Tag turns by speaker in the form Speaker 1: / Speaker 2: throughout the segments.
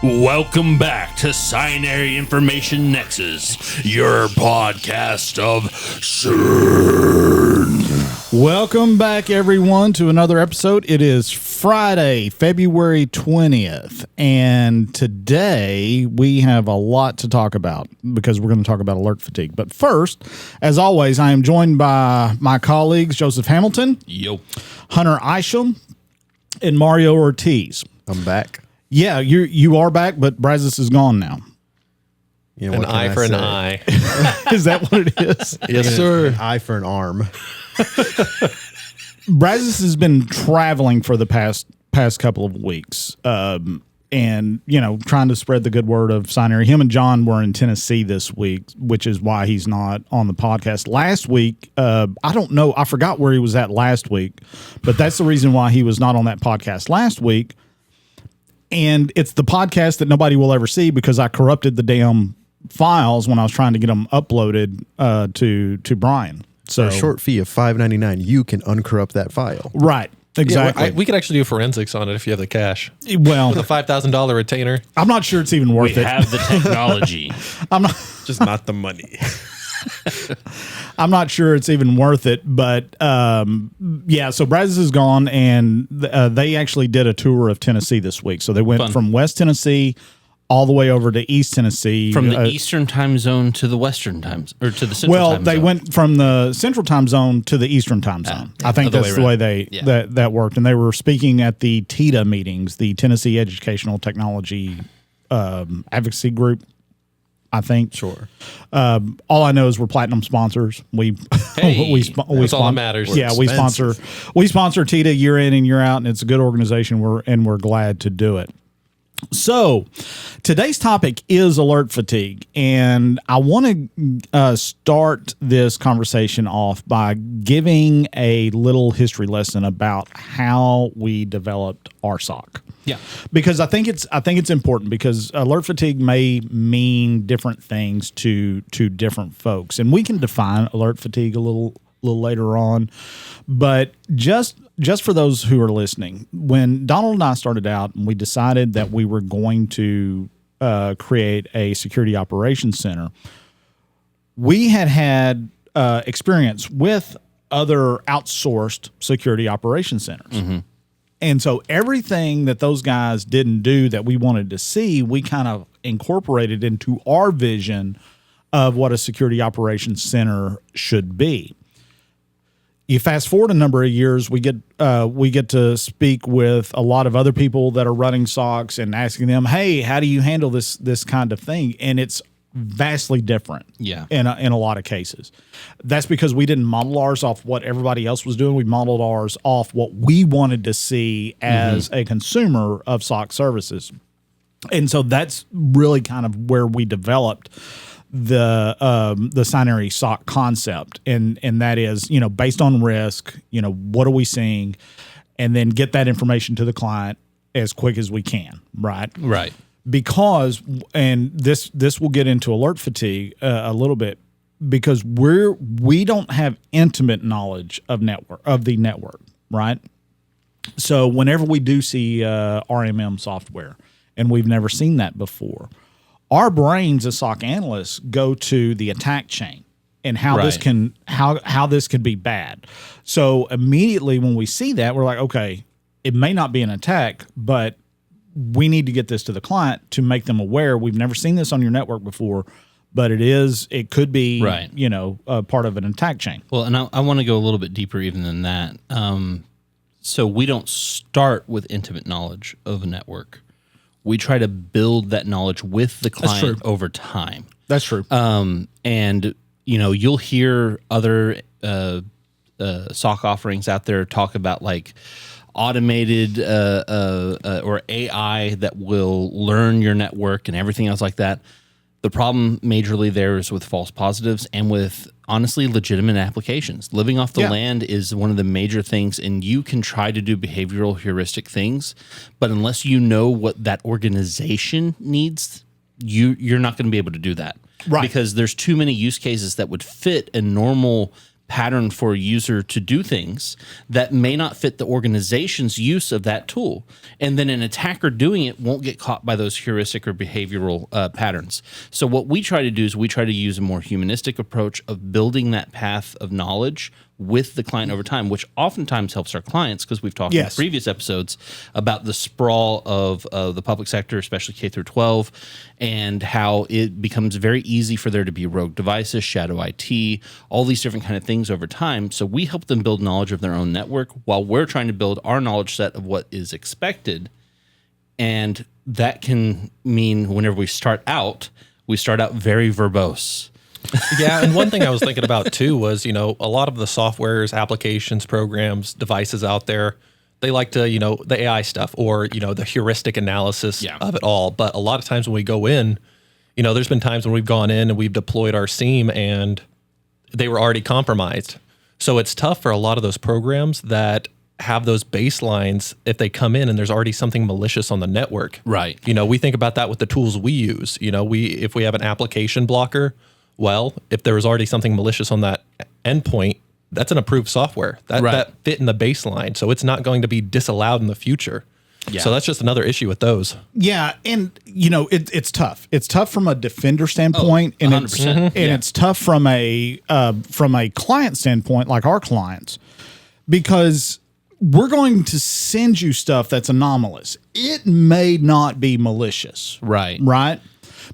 Speaker 1: Welcome back to Scinary Information Nexus, your podcast of CERN.
Speaker 2: Welcome back, everyone, to another episode. It is Friday, February 20th, and today we have a lot to talk about because we're going to talk about alert fatigue. But first, as always, I am joined by my colleagues, Joseph Hamilton,
Speaker 1: Yo.
Speaker 2: Hunter Isham, and Mario Ortiz.
Speaker 3: I'm back.
Speaker 2: Yeah, you are back, but Brazos is gone now.
Speaker 3: You know,
Speaker 4: An
Speaker 3: what can
Speaker 4: eye
Speaker 3: I
Speaker 4: for an
Speaker 3: say?
Speaker 4: eye.
Speaker 2: Is that what it is?
Speaker 3: Yes, sir. An eye for an arm.
Speaker 2: Brazos has been traveling for the past couple of weeks, and trying to spread the good word of Scinary. Him and John were in Tennessee this week, which is why he's not on the podcast. Last week, I don't know, I forgot where he was at last week, but that's the reason why he was not on that podcast last week. And it's the podcast that nobody will ever see because I corrupted the damn files when I was trying to get them uploaded to Brian. So
Speaker 3: For a short fee of $5.99, you can uncorrupt that file.
Speaker 2: right, exactly.
Speaker 4: Yeah, we could actually do forensics on it if you have the cash.
Speaker 2: Well,
Speaker 4: With a $5,000 retainer.
Speaker 2: I'm not sure it's even worth
Speaker 1: We
Speaker 2: it.
Speaker 1: have the technology.
Speaker 2: I'm not.
Speaker 3: Just not the money.
Speaker 2: I'm not sure it's even worth it, but yeah. So Brazos is gone, and they actually did a tour of Tennessee this week. So they went from West Tennessee all the way over to East Tennessee,
Speaker 1: From the Eastern time zone to the Western times, or to the Central time zone.
Speaker 2: Well, they went from the Central time zone to the Eastern time zone. I think
Speaker 1: other
Speaker 2: that's
Speaker 1: way
Speaker 2: the way
Speaker 1: around.
Speaker 2: they that worked. And they were speaking at the TETA meetings, the Tennessee Educational Technology Advocacy Group. I think.
Speaker 3: Sure.
Speaker 2: All I know is we're platinum sponsors. We
Speaker 1: Hey,
Speaker 4: that's all that matters.
Speaker 2: Yeah, we sponsor TETA year in and year out, and it's a good organization. We're glad to do it. So today's topic is alert fatigue, and I want to start this conversation off by giving a little history lesson about how we developed RSOC.
Speaker 1: Yeah.
Speaker 2: Because I think it's important because alert fatigue may mean different things to different folks, and we can define alert fatigue a little later on. But just for those who are listening, when Donald and I started out and we decided that we were going to create a security operations center, we had experience with other outsourced security operations centers. Mm-hmm. And so everything that those guys didn't do that we wanted to see, we kind of incorporated into our vision of what a security operations center should be. You fast forward a number of years, we get to speak with a lot of other people that are running SOCs and asking them, "Hey, how do you handle this kind of thing?" And it's vastly different.
Speaker 1: Yeah.
Speaker 2: In a lot of cases. That's because we didn't model ours off what everybody else was doing. We modeled ours off what we wanted to see as a consumer of SOC services. And so that's really kind of where we developed the Scinary SOC concept. And that is, based on risk, what are we seeing? And then get that information to the client as quick as we can. Right.
Speaker 1: Right.
Speaker 2: Because, and this will get into alert fatigue a little bit, because we don't have intimate knowledge of the network, right? So whenever we do see RMM software, and we've never seen that before, our brains as SOC analysts go to the attack chain and how this can how this could be bad. So immediately when we see that, we're like, okay, it may not be an attack, but we need to get this to the client to make them aware. We've never seen this on your network before, but it could be, part of an attack chain.
Speaker 1: Well, and I want to go a little bit deeper even than that. So we don't start with intimate knowledge of a network. We try to build that knowledge with the client over time.
Speaker 2: That's true.
Speaker 1: And you'll hear other SOC offerings out there talk about like automated or AI that will learn your network and everything else like that. The problem majorly there is with false positives and with, honestly, legitimate applications. Living off the land is one of the major things, and you can try to do behavioral heuristic things, but unless you know what that organization needs, you're not going to be able to do that.
Speaker 2: Right.
Speaker 1: Because there's too many use cases that would fit a normal pattern for a user to do things that may not fit the organization's use of that tool. And then an attacker doing it won't get caught by those heuristic or behavioral patterns. So what we try to do is we try to use a more humanistic approach of building that path of knowledge with the client over time, which oftentimes helps our clients, because we've talked in previous episodes about the sprawl of the public sector, especially K through 12, and how it becomes very easy for there to be rogue devices, shadow IT, all these different kind of things over time. So we help them build knowledge of their own network while we're trying to build our knowledge set of what is expected. And that can mean whenever we start out very verbose.
Speaker 4: Yeah, and one thing I was thinking about too was, a lot of the softwares, applications, programs, devices out there, they like to, the AI stuff or, the heuristic analysis of it all. But a lot of times when we go in, there's been times when we've gone in and we've deployed our SIEM and they were already compromised. So it's tough for a lot of those programs that have those baselines if they come in and there's already something malicious on the network.
Speaker 1: Right.
Speaker 4: We think about that with the tools we use. If we have an application blocker, well, if there was already something malicious on that endpoint, that's an approved software. That fit in the baseline. So it's not going to be disallowed in the future. Yeah. So that's just another issue with those.
Speaker 2: Yeah, and it's tough. It's tough from a defender standpoint, and
Speaker 1: 100%.
Speaker 2: It's tough from a client standpoint, like our clients, because we're going to send you stuff that's anomalous. It may not be malicious, right?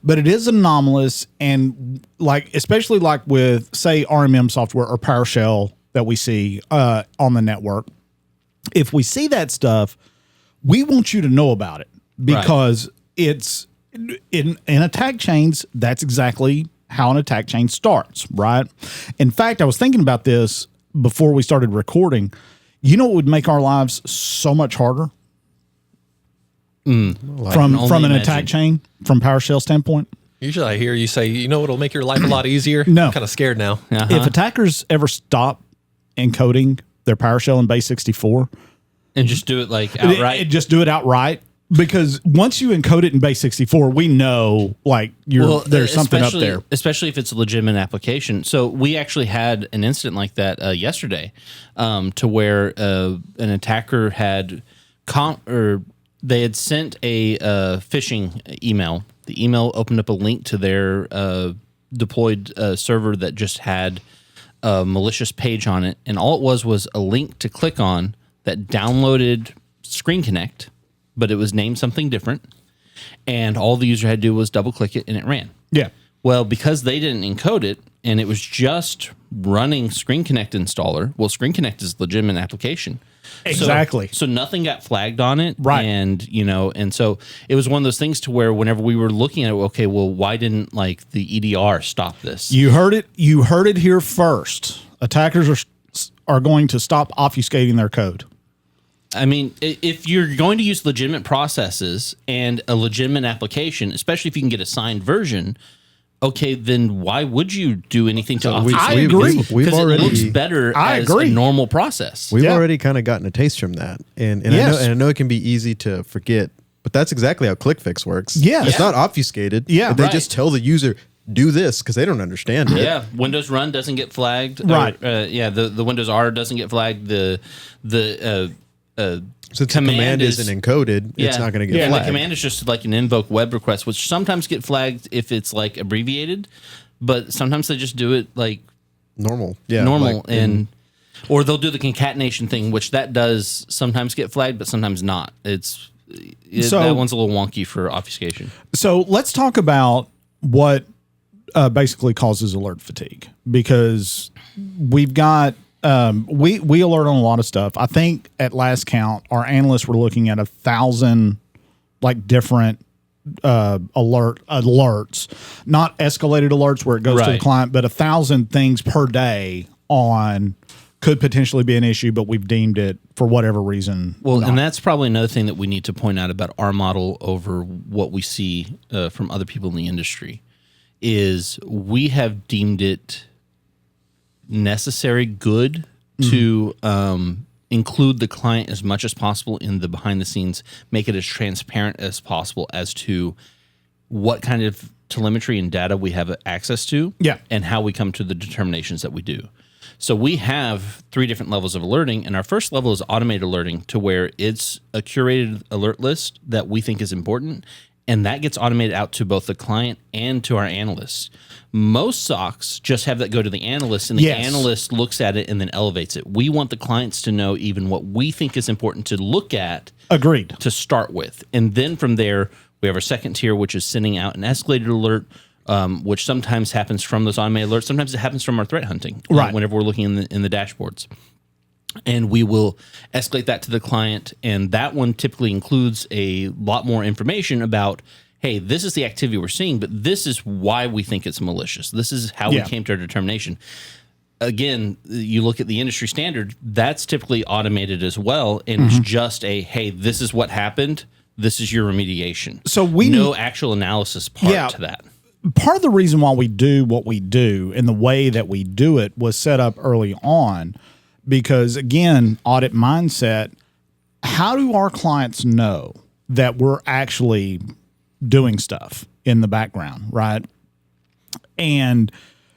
Speaker 2: But it is anomalous, and especially with, say, RMM software or PowerShell that we see on the network. If we see that stuff, we want you to know about it, because it's in attack chains. That's exactly how an attack chain starts, right? In fact, I was thinking about this before we started recording. You know what would make our lives so much harder? From an attack chain, from PowerShell standpoint?
Speaker 4: Usually I hear you say, what'll make your life a lot easier?
Speaker 2: No.
Speaker 4: I'm kind of scared now.
Speaker 2: If attackers ever stop encoding their PowerShell in base 64
Speaker 1: and just do it outright,
Speaker 2: just do it outright, because once you encode it in base 64, we know there's something up there,
Speaker 1: especially if it's a legitimate application. So we actually had an incident like that yesterday, to where an attacker had they had sent a phishing email. The email opened up a link to their deployed server that just had a malicious page on it. And all it was a link to click on that downloaded Screen Connect, but it was named something different. And all the user had to do was double click it and it ran.
Speaker 2: Yeah.
Speaker 1: Well, because they didn't encode it and it was just running Screen Connect installer. Well, Screen Connect is a legitimate application.
Speaker 2: Exactly.
Speaker 1: So nothing got flagged on it.
Speaker 2: Right.
Speaker 1: And so it was one of those things to where whenever we were looking at it, okay, well, why didn't the EDR stop this?
Speaker 2: You heard it here first. Attackers are going to stop obfuscating their code.
Speaker 1: I mean, if you're going to use legitimate processes and a legitimate application, especially if you can get a signed version, okay, then why would you do anything to obfuscate?
Speaker 2: I agree.
Speaker 1: Because it looks better as a normal process.
Speaker 3: We've already kind of gotten a taste from that. And I know it can be easy to forget, but that's exactly how ClickFix works.
Speaker 2: Yeah.
Speaker 3: It's not obfuscated.
Speaker 2: Yeah.
Speaker 3: But they just tell the user, do this, because they don't understand it.
Speaker 1: Yeah, Windows Run doesn't get flagged.
Speaker 2: Right.
Speaker 1: The Windows R doesn't get flagged.
Speaker 3: Since the command isn't encoded, it's not going to get flagged.
Speaker 1: The command is just like an invoke web request, which sometimes get flagged if it's abbreviated, but sometimes they just do it
Speaker 3: normal. Yeah.
Speaker 1: Normal. Or they'll do the concatenation thing, which that does sometimes get flagged, but sometimes not. That one's a little wonky for obfuscation.
Speaker 2: So let's talk about what basically causes alert fatigue, because we've got we alert on a lot of stuff. I think at last count, our analysts were looking at 1,000 different alerts, not escalated alerts where it goes to the client, but 1,000 things per day on could potentially be an issue, but we've deemed it for whatever reason.
Speaker 1: Well, and that's probably another thing that we need to point out about our model over what we see from other people in the industry is we have deemed it necessary good to include the client as much as possible in the behind the scenes, make it as transparent as possible as to what kind of telemetry and data we have access to,
Speaker 2: yeah,
Speaker 1: and how we come to the determinations that we do. So we have 3 different levels of alerting, and our first level is automated alerting, to where it's a curated alert list that we think is important, and that gets automated out to both the client and to our analysts. Most SOCs just have that go to the analyst, and the analyst looks at it and then elevates it. We want the clients to know even what we think is important to look at.
Speaker 2: Agreed.
Speaker 1: To start with. And then from there, we have our second tier, which is sending out an escalated alert, which sometimes happens from those automated alerts. Sometimes it happens from our threat hunting,
Speaker 2: right,
Speaker 1: whenever we're looking in the dashboards. And we will escalate that to the client, and that one typically includes a lot more information about, hey, this is the activity we're seeing, but this is why we think it's malicious. This is how we came to our determination. Again, you look at the industry standard, that's typically automated as well, and it's just a, hey, this is what happened, this is your remediation.
Speaker 2: So
Speaker 1: no actual analysis part to that.
Speaker 2: Part of the reason why we do what we do and the way that we do it was set up early on because, again, audit mindset, how do our clients know that we're actually doing stuff in the background, right? And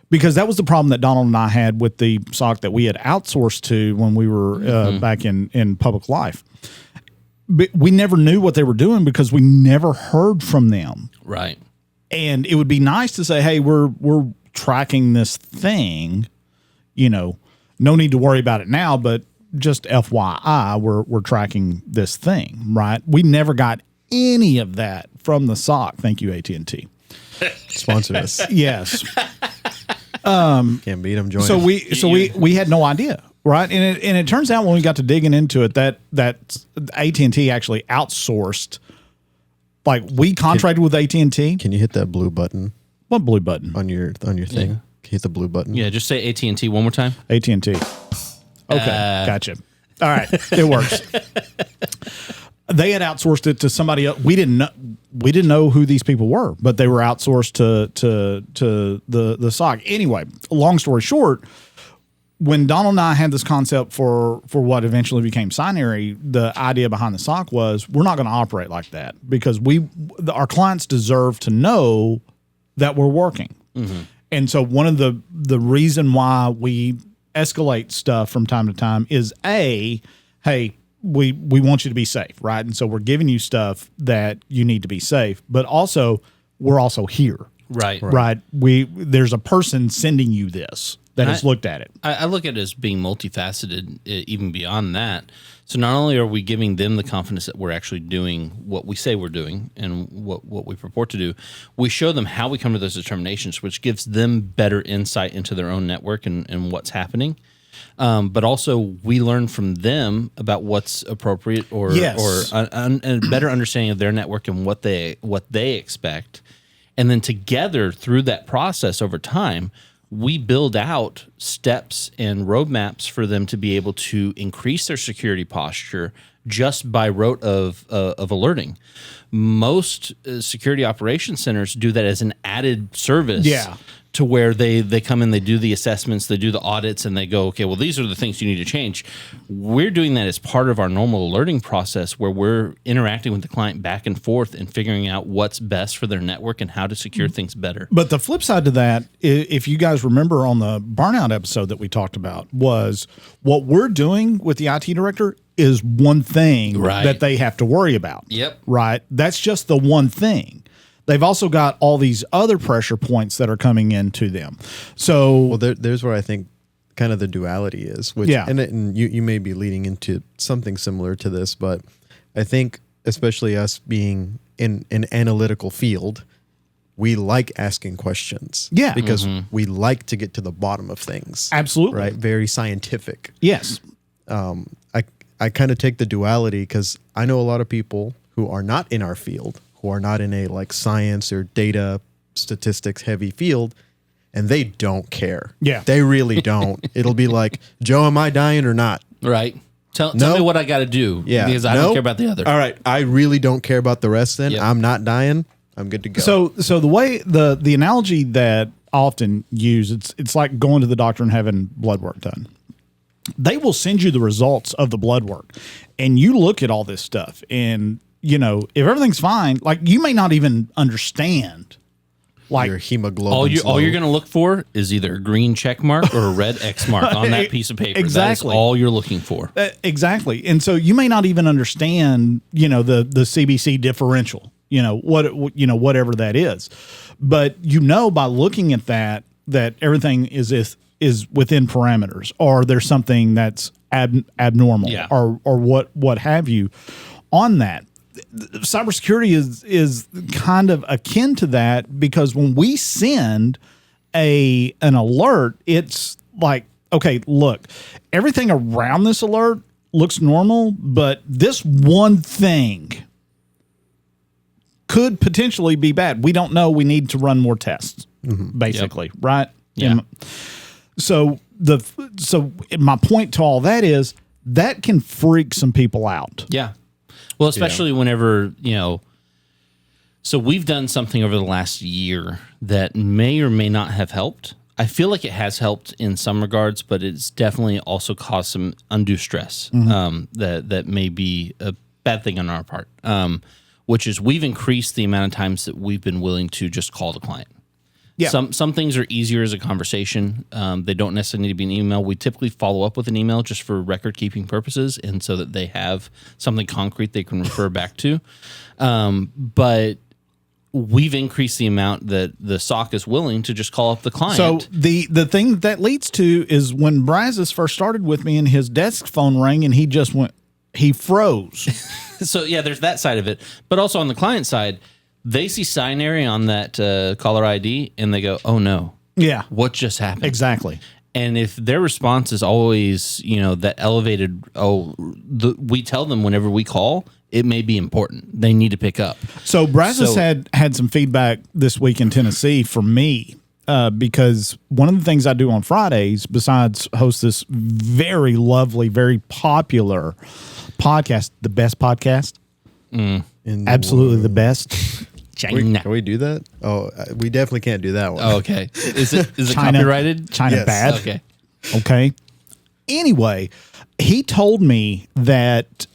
Speaker 2: because that was the problem that Donald and I had with the SOC that we had outsourced to when we were back in public life. But we never knew what they were doing because we never heard from them.
Speaker 1: Right.
Speaker 2: And it would be nice to say, hey, we're tracking this thing, no need to worry about it now, but just FYI, we're tracking this thing, right? We never got any of that from the SOC. Thank you, AT&T.
Speaker 3: Sponsor us.
Speaker 2: Yes.
Speaker 3: Can't beat them. Join.
Speaker 2: So we had no idea, right? And it turns out when we got to digging into it that AT&T actually outsourced. Like we contracted with AT&T.
Speaker 3: Can you hit that blue button?
Speaker 2: What blue button?
Speaker 3: On your thing.
Speaker 1: Yeah.
Speaker 3: Can you hit the blue button?
Speaker 1: Yeah, just say AT&T one more time.
Speaker 2: AT&T. Okay, gotcha. All right, it works. They had outsourced it to somebody else. We didn't know who these people were, but they were outsourced to the SOC. Anyway, long story short, when Donald and I had this concept for what eventually became Scinary, the idea behind the SOC was we're not going to operate like that because our clients deserve to know that we're working. Mm-hmm. And so one of the reason why we escalate stuff from time to time is hey, we want you to be safe, right? And so we're giving you stuff that you need to be safe, but also we're also here.
Speaker 1: Right.
Speaker 2: There's a person sending you this that has looked at it.
Speaker 1: I look at it as being multifaceted, even beyond that. So not only are we giving them the confidence that we're actually doing what we say we're doing and what we purport to do, we show them how we come to those determinations, which gives them better insight into their own network and what's happening. But also we learn from them about what's appropriate or a better understanding of their network and what they expect. And then together through that process over time, we build out steps and roadmaps for them to be able to increase their security posture just by rote of alerting. Most security operations centers do that as an added service.
Speaker 2: Yeah.
Speaker 1: To where they come in, they do the assessments, they do the audits, and they go, okay, well, these are the things you need to change. We're doing that as part of our normal alerting process where we're interacting with the client back and forth and figuring out what's best for their network and how to secure things better.
Speaker 2: But the flip side to that, if you guys remember on the burnout episode that we talked about, was what we're doing with the IT director is one thing that they have to worry about.
Speaker 1: Yep.
Speaker 2: Right? That's just the one thing. They've also got all these other pressure points that are coming into them. So,
Speaker 3: there's where I think kind of the duality is. Which, and you may be leading into something similar to this, but I think especially us being in an analytical field, we like asking questions.
Speaker 2: Yeah,
Speaker 3: because we like to get to the bottom of things.
Speaker 2: Absolutely,
Speaker 3: right? Very scientific.
Speaker 2: Yes.
Speaker 3: I kind of take the duality because I know a lot of people who are not in our field, who are not in a like science or data statistics heavy field, and they don't care.
Speaker 2: Yeah.
Speaker 3: They really don't. It'll be like, Joe, am I dying or not?
Speaker 1: Right. Tell me what I got to do because I don't care about the other.
Speaker 3: All right. I really don't care about the rest then. Yep. I'm not dying. I'm good to go.
Speaker 2: So the way the analogy that I often use, it's like going to the doctor and having blood work done. They will send you the results of the blood work and you look at all this stuff and if everything's fine, like you may not even understand Like
Speaker 3: your hemoglobin.
Speaker 1: All you're going to look for is either a green check mark or a red X mark on that piece of paper.
Speaker 2: Exactly.
Speaker 1: That is all you're looking for.
Speaker 2: Exactly. And so you may not even understand, the CBC differential, whatever that is. But by looking at that everything is within parameters, or there's something that's abnormal, or what have you on that. Cybersecurity is kind of akin to that, because when we send an alert, it's like, okay, look, everything around this alert looks normal, but this one thing could potentially be bad. We don't know. We need to run more tests, basically, right?
Speaker 1: Yeah.
Speaker 2: So my point to all that is that can freak some people out.
Speaker 1: Yeah. Well, especially whenever, so we've done something over the last year that may or may not have helped. I feel like it has helped in some regards, but it's definitely also caused some undue stress that may be a bad thing on our part, which is we've increased the amount of times that we've been willing to just call the client. Yeah. Some things are easier as a conversation. They don't necessarily need to be an email. We typically follow up with an email just for record keeping purposes, and so that they have something concrete they can refer back to. But we've increased the amount that the SOC is willing to just call up the client.
Speaker 2: So the thing that leads to is when Brazos first started with me and his desk phone rang and he froze.
Speaker 1: So yeah, there's that side of it. But also on the client side, they see Scinary on that caller ID and they go, oh no.
Speaker 2: Yeah.
Speaker 1: What just happened?
Speaker 2: Exactly.
Speaker 1: And if their response is always, that elevated, we tell them whenever we call, it may be important. They need to pick up.
Speaker 2: So Brazos had some feedback this week in Tennessee for me, because one of the things I do on Fridays, besides host this very lovely, very popular podcast, the best podcast, absolutely the best.
Speaker 1: China.
Speaker 3: Can we do that? Oh, we definitely can't do that one.
Speaker 1: Oh, okay. Is it
Speaker 2: China,
Speaker 1: copyrighted?
Speaker 2: China
Speaker 3: Yes.
Speaker 2: bad.
Speaker 1: Okay.
Speaker 2: Okay. Anyway, he told me that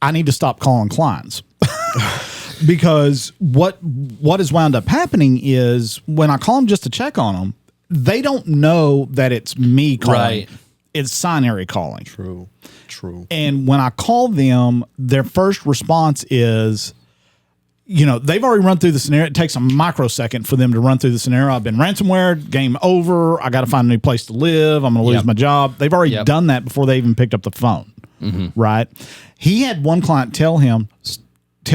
Speaker 2: I need to stop calling clients because what has wound up happening is when I call them just to check on them, they don't know that it's me calling.
Speaker 1: Right.
Speaker 2: It's Scinary calling.
Speaker 3: True.
Speaker 2: And when I call them, their first response is, they've already run through the scenario. It takes a microsecond for them to run through the scenario. I've been ransomware, game over. I got to find a new place to live. I'm going to lose my job. They've already done that before they even picked up the phone, right? He had one client tell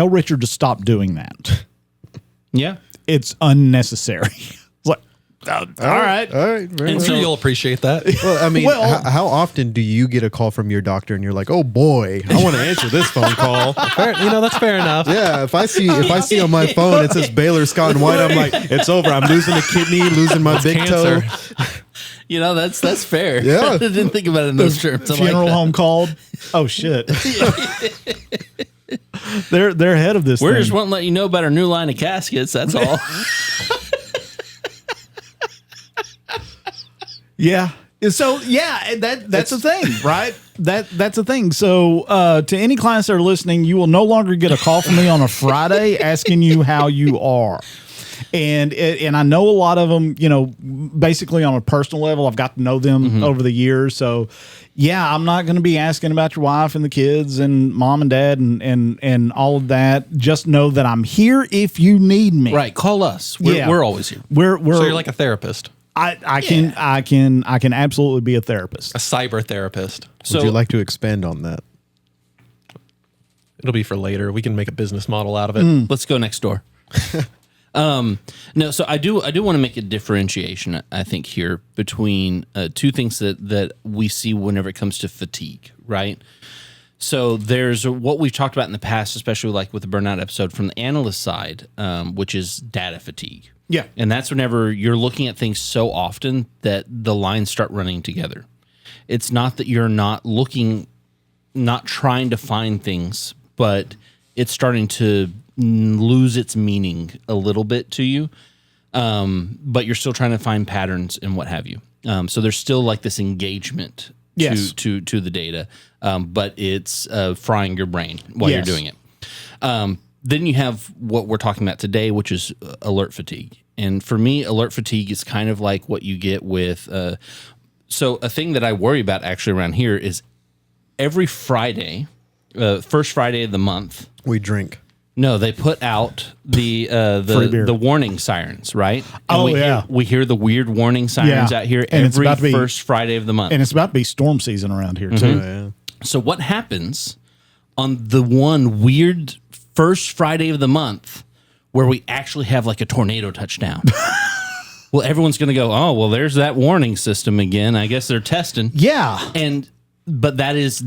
Speaker 2: Richard to stop doing that.
Speaker 1: Yeah.
Speaker 2: It's unnecessary. It's like, all right.
Speaker 4: And so you'll appreciate that.
Speaker 3: Well, I mean, how often do you get a call from your doctor and you're like, oh boy, I want to answer this phone call?
Speaker 4: That's fair enough.
Speaker 3: Yeah, if I see on my phone it says Baylor Scott and White, I'm like, it's over. I'm losing a kidney, losing my big toe.
Speaker 1: That's fair.
Speaker 3: Yeah.
Speaker 1: I didn't think about it in those terms.
Speaker 2: Funeral home called. Oh shit. They're ahead of this.
Speaker 1: We're
Speaker 2: thing.
Speaker 1: just wanting to let you know about our new line of caskets. That's all.
Speaker 2: Yeah. So that's the thing, right? That's the thing. So to any clients that are listening, you will no longer get a call from me on a Friday asking you how you are. And I know a lot of them, basically on a personal level. I've got to know them over the years. So yeah, I'm not going to be asking about your wife and the kids and mom and dad and all of that. Just know that I'm here if you need me.
Speaker 1: Right. Call us. We're always here.
Speaker 2: We're
Speaker 4: So you're like a therapist,
Speaker 2: I can absolutely be a therapist.
Speaker 4: a cyber therapist.
Speaker 3: Would you like to expand on that?
Speaker 4: It'll be for later. We can make a business model out of it.
Speaker 1: Let's go next door. No, so I do want to make a differentiation, I think, here between two things that we see whenever it comes to fatigue, right? So there's what we've talked about in the past, especially like with the burnout episode from the analyst side, which is data fatigue.
Speaker 2: Yeah.
Speaker 1: And that's whenever you're looking at things so often that the lines start running together. It's not that you're not trying to find things, but it's starting to lose its meaning a little bit to you. But you're still trying to find patterns and what have you. So there's still like this engagement to the data, but it's frying your brain while you're doing it. then you have what we're talking about today, which is alert fatigue. And for me, alert fatigue is kind of like what you get with. So a thing that I worry about actually around here is every Friday, first Friday of the month,
Speaker 3: we drink.
Speaker 1: No, they put out the warning sirens, right? And we hear the weird warning sirens out here and every first Friday of the month,
Speaker 2: and it's about to be storm season around here too.
Speaker 3: Yeah.
Speaker 1: So what happens on the one weird first Friday of the month where we actually have like a tornado touchdown? Well, everyone's going to go, oh, well, there's that warning system again. I guess they're testing.
Speaker 2: Yeah,
Speaker 1: But that is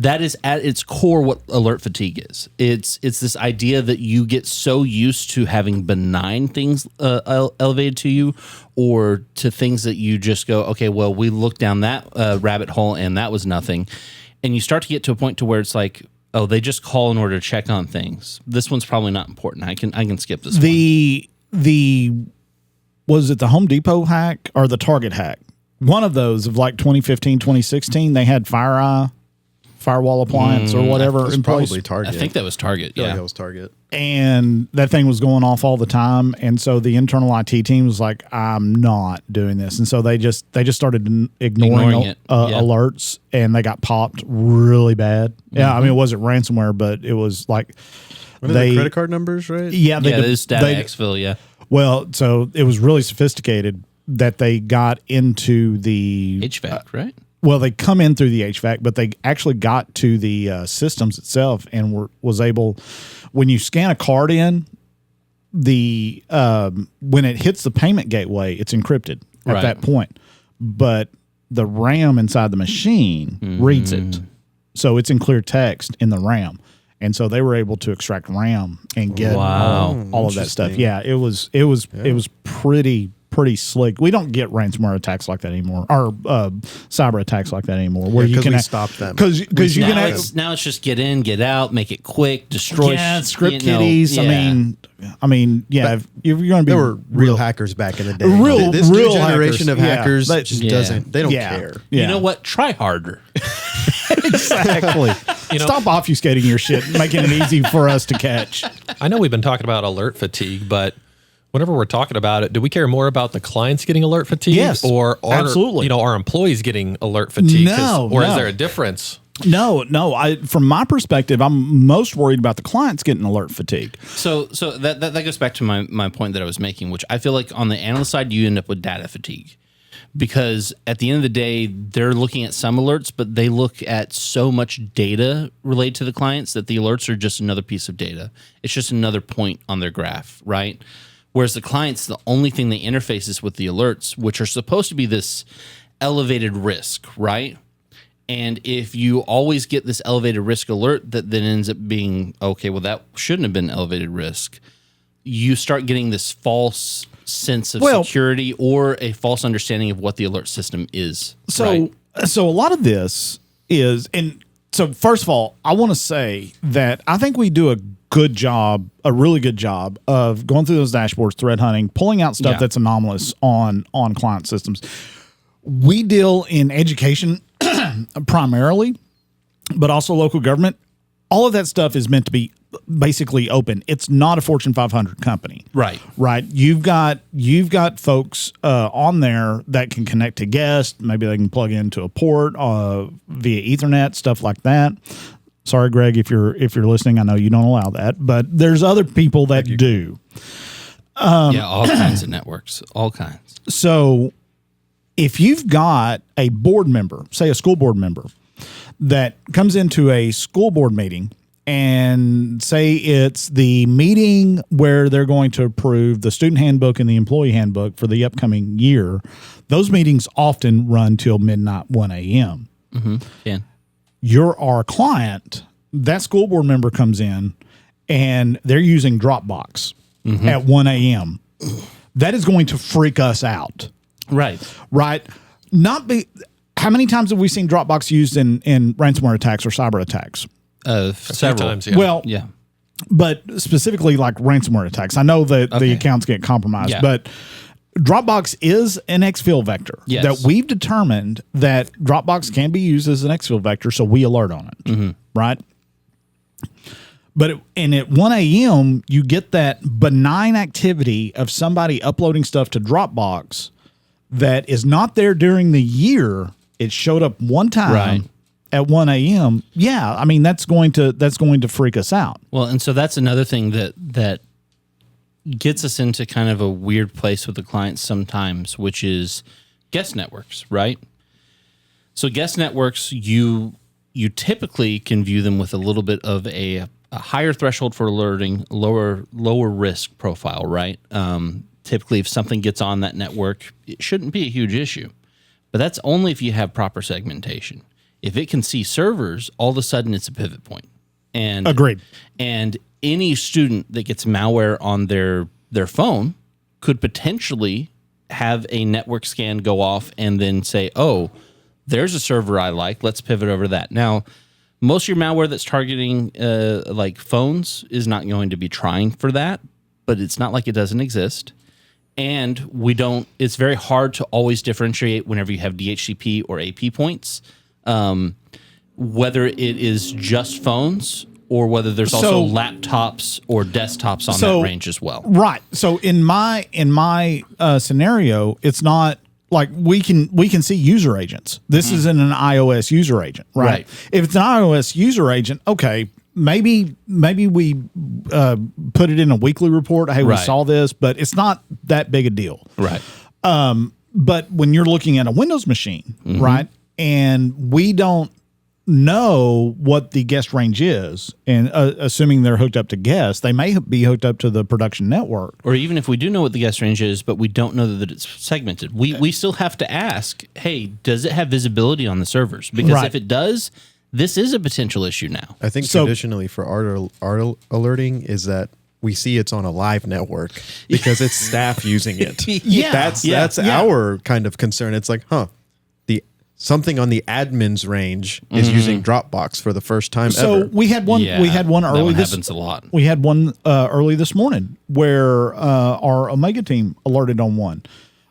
Speaker 1: at its core what alert fatigue is. It's this idea that you get so used to having benign things elevated to you, or to things that you just go, okay, well, we looked down that rabbit hole and that was nothing, and you start to get to a point to where it's like, oh, they just call in order to check on things. This one's probably not important. I can skip this.
Speaker 2: Was it the Home Depot hack or the Target hack? One of those of like 2015, 2016, they had firewall appliance or whatever in place.
Speaker 3: Probably Target.
Speaker 1: I think that was Target.
Speaker 3: Yeah,
Speaker 1: Yeah,
Speaker 3: that was Target.
Speaker 2: And that thing was going off all the time. And so the internal IT team was like, I'm not doing this. And so they just started ignoring
Speaker 1: it.
Speaker 2: Alerts, and they got popped really bad. Yeah, I mean, it wasn't ransomware, but it was like
Speaker 3: The credit card numbers, right?
Speaker 2: Yeah,
Speaker 1: this data exfil. Yeah.
Speaker 2: Well, so it was really sophisticated that they got into the
Speaker 1: HVAC, right?
Speaker 2: Well, they come in through the HVAC, but they actually got to the systems itself and was able, when you scan a card in, the when it hits the payment gateway, it's encrypted at that point. But the RAM inside the machine reads it. So it's in clear text in the RAM. And so they were able to extract RAM and get all of that stuff. Yeah, it was pretty slick. We don't get ransomware attacks like that anymore, or cyber attacks like that anymore. Where you can
Speaker 3: stop them
Speaker 2: because you can
Speaker 1: now it's just get in, get out, make it quick, destroy.
Speaker 2: Yeah, script kiddies.
Speaker 1: Yeah.
Speaker 2: I mean, yeah. If you're going to be,
Speaker 3: there were real hackers back in the day.
Speaker 2: This
Speaker 3: new
Speaker 2: real
Speaker 3: generation
Speaker 2: hackers,
Speaker 3: of hackers just
Speaker 1: Yeah.
Speaker 3: doesn't. They don't care.
Speaker 2: Yeah.
Speaker 1: You know what? Try harder.
Speaker 2: Exactly. Stop obfuscating your shit, and making it easy for us to catch.
Speaker 4: I know we've been talking about alert fatigue, but whenever we're talking about it, do we care more about the clients getting alert fatigue,
Speaker 2: Yes, absolutely.
Speaker 4: Our employees getting alert fatigue?
Speaker 2: No,
Speaker 4: is there a difference?
Speaker 2: No. From my perspective, I'm most worried about the clients getting alert fatigue.
Speaker 1: So that goes back to my point that I was making, which I feel like on the analyst side, you end up with data fatigue. Because at the end of the day, they're looking at some alerts, but they look at so much data related to the clients that the alerts are just another piece of data. It's just another point on their graph, right? Whereas the clients, the only thing they interface is with the alerts, which are supposed to be this elevated risk, right? And if you always get this elevated risk alert that then ends up being, okay, well, that shouldn't have been elevated risk, you start getting this false sense of security or a false understanding of what the alert system is.
Speaker 2: So a lot of this is, and so first of all, I want to say that I think we do a really good job of going through those dashboards, threat hunting, pulling out stuff that's anomalous on client systems. We deal in education primarily, but also local government. All of that stuff is meant to be basically open. It's not a Fortune 500 company.
Speaker 1: Right.
Speaker 2: You've got folks on there that can connect to guests. Maybe they can plug into a port via Ethernet, stuff like that. Sorry, Greg, if you're listening, I know you don't allow that, but there's other people that do.
Speaker 1: All kinds of networks, all kinds.
Speaker 2: So if you've got a board member, say a school board member, that comes into a school board meeting, and say it's the meeting where they're going to approve the student handbook and the employee handbook for the upcoming year, those meetings often run till midnight, 1 a.m.
Speaker 1: Yeah.
Speaker 2: You're our client. That school board member comes in, and they're using Dropbox at 1 a.m. That is going to freak us out.
Speaker 1: Right.
Speaker 2: How many times have we seen Dropbox used in ransomware attacks or cyber attacks?
Speaker 1: Several
Speaker 4: times, yeah.
Speaker 2: Well, yeah, but specifically like ransomware attacks. I know that the accounts get compromised, but Dropbox is an exfil vector that we've determined that Dropbox can be used as an exfil vector, so we alert on it, right? And at 1 a.m., you get that benign activity of somebody uploading stuff to Dropbox that is not there during the year. It showed up one time at 1 a.m. Yeah, I mean that's going to freak us out.
Speaker 1: Well, and so that's another thing that gets us into kind of a weird place with the clients sometimes, which is guest networks, right? So guest networks, you typically can view them with a little bit of a higher threshold for alerting, lower risk profile, right? Typically, if something gets on that network, it shouldn't be a huge issue. But that's only if you have proper segmentation. If it can see servers, all of a sudden it's a pivot point. And
Speaker 2: agreed.
Speaker 1: And any student that gets malware on their phone could potentially have a network scan go off and then say, oh, there's a server I like. Let's pivot over to that. Now, most of your malware that's targeting like phones is not going to be trying for that, but it's not like it doesn't exist. And it's very hard to always differentiate whenever you have DHCP or AP points, whether it is just phones or whether there's also laptops or desktops on that range as well.
Speaker 2: Right. So in my scenario, it's not like we can see user agents. This isn't an iOS user agent, right? If it's an iOS user agent, okay, maybe we put it in a weekly report. Hey, we saw this, but it's not that big a deal,
Speaker 1: right?
Speaker 2: But when you're looking at a Windows machine, right, and we don't know what the guest range is, and assuming they're hooked up to guest, they may be hooked up to the production network.
Speaker 1: Or even if we do know what the guest range is, but we don't know that it's segmented, we still have to ask, hey, does it have visibility on the servers? Because if it does, this is a potential issue now.
Speaker 3: I think traditionally for art alerting is that we see it's on a live network because it's staff using it. That's our kind of concern. It's like, something on the admin's range is using Dropbox for the first time ever.
Speaker 2: So we had one. We had one early.
Speaker 1: That happens a lot.
Speaker 2: We had one early this morning where our Omega team alerted on one,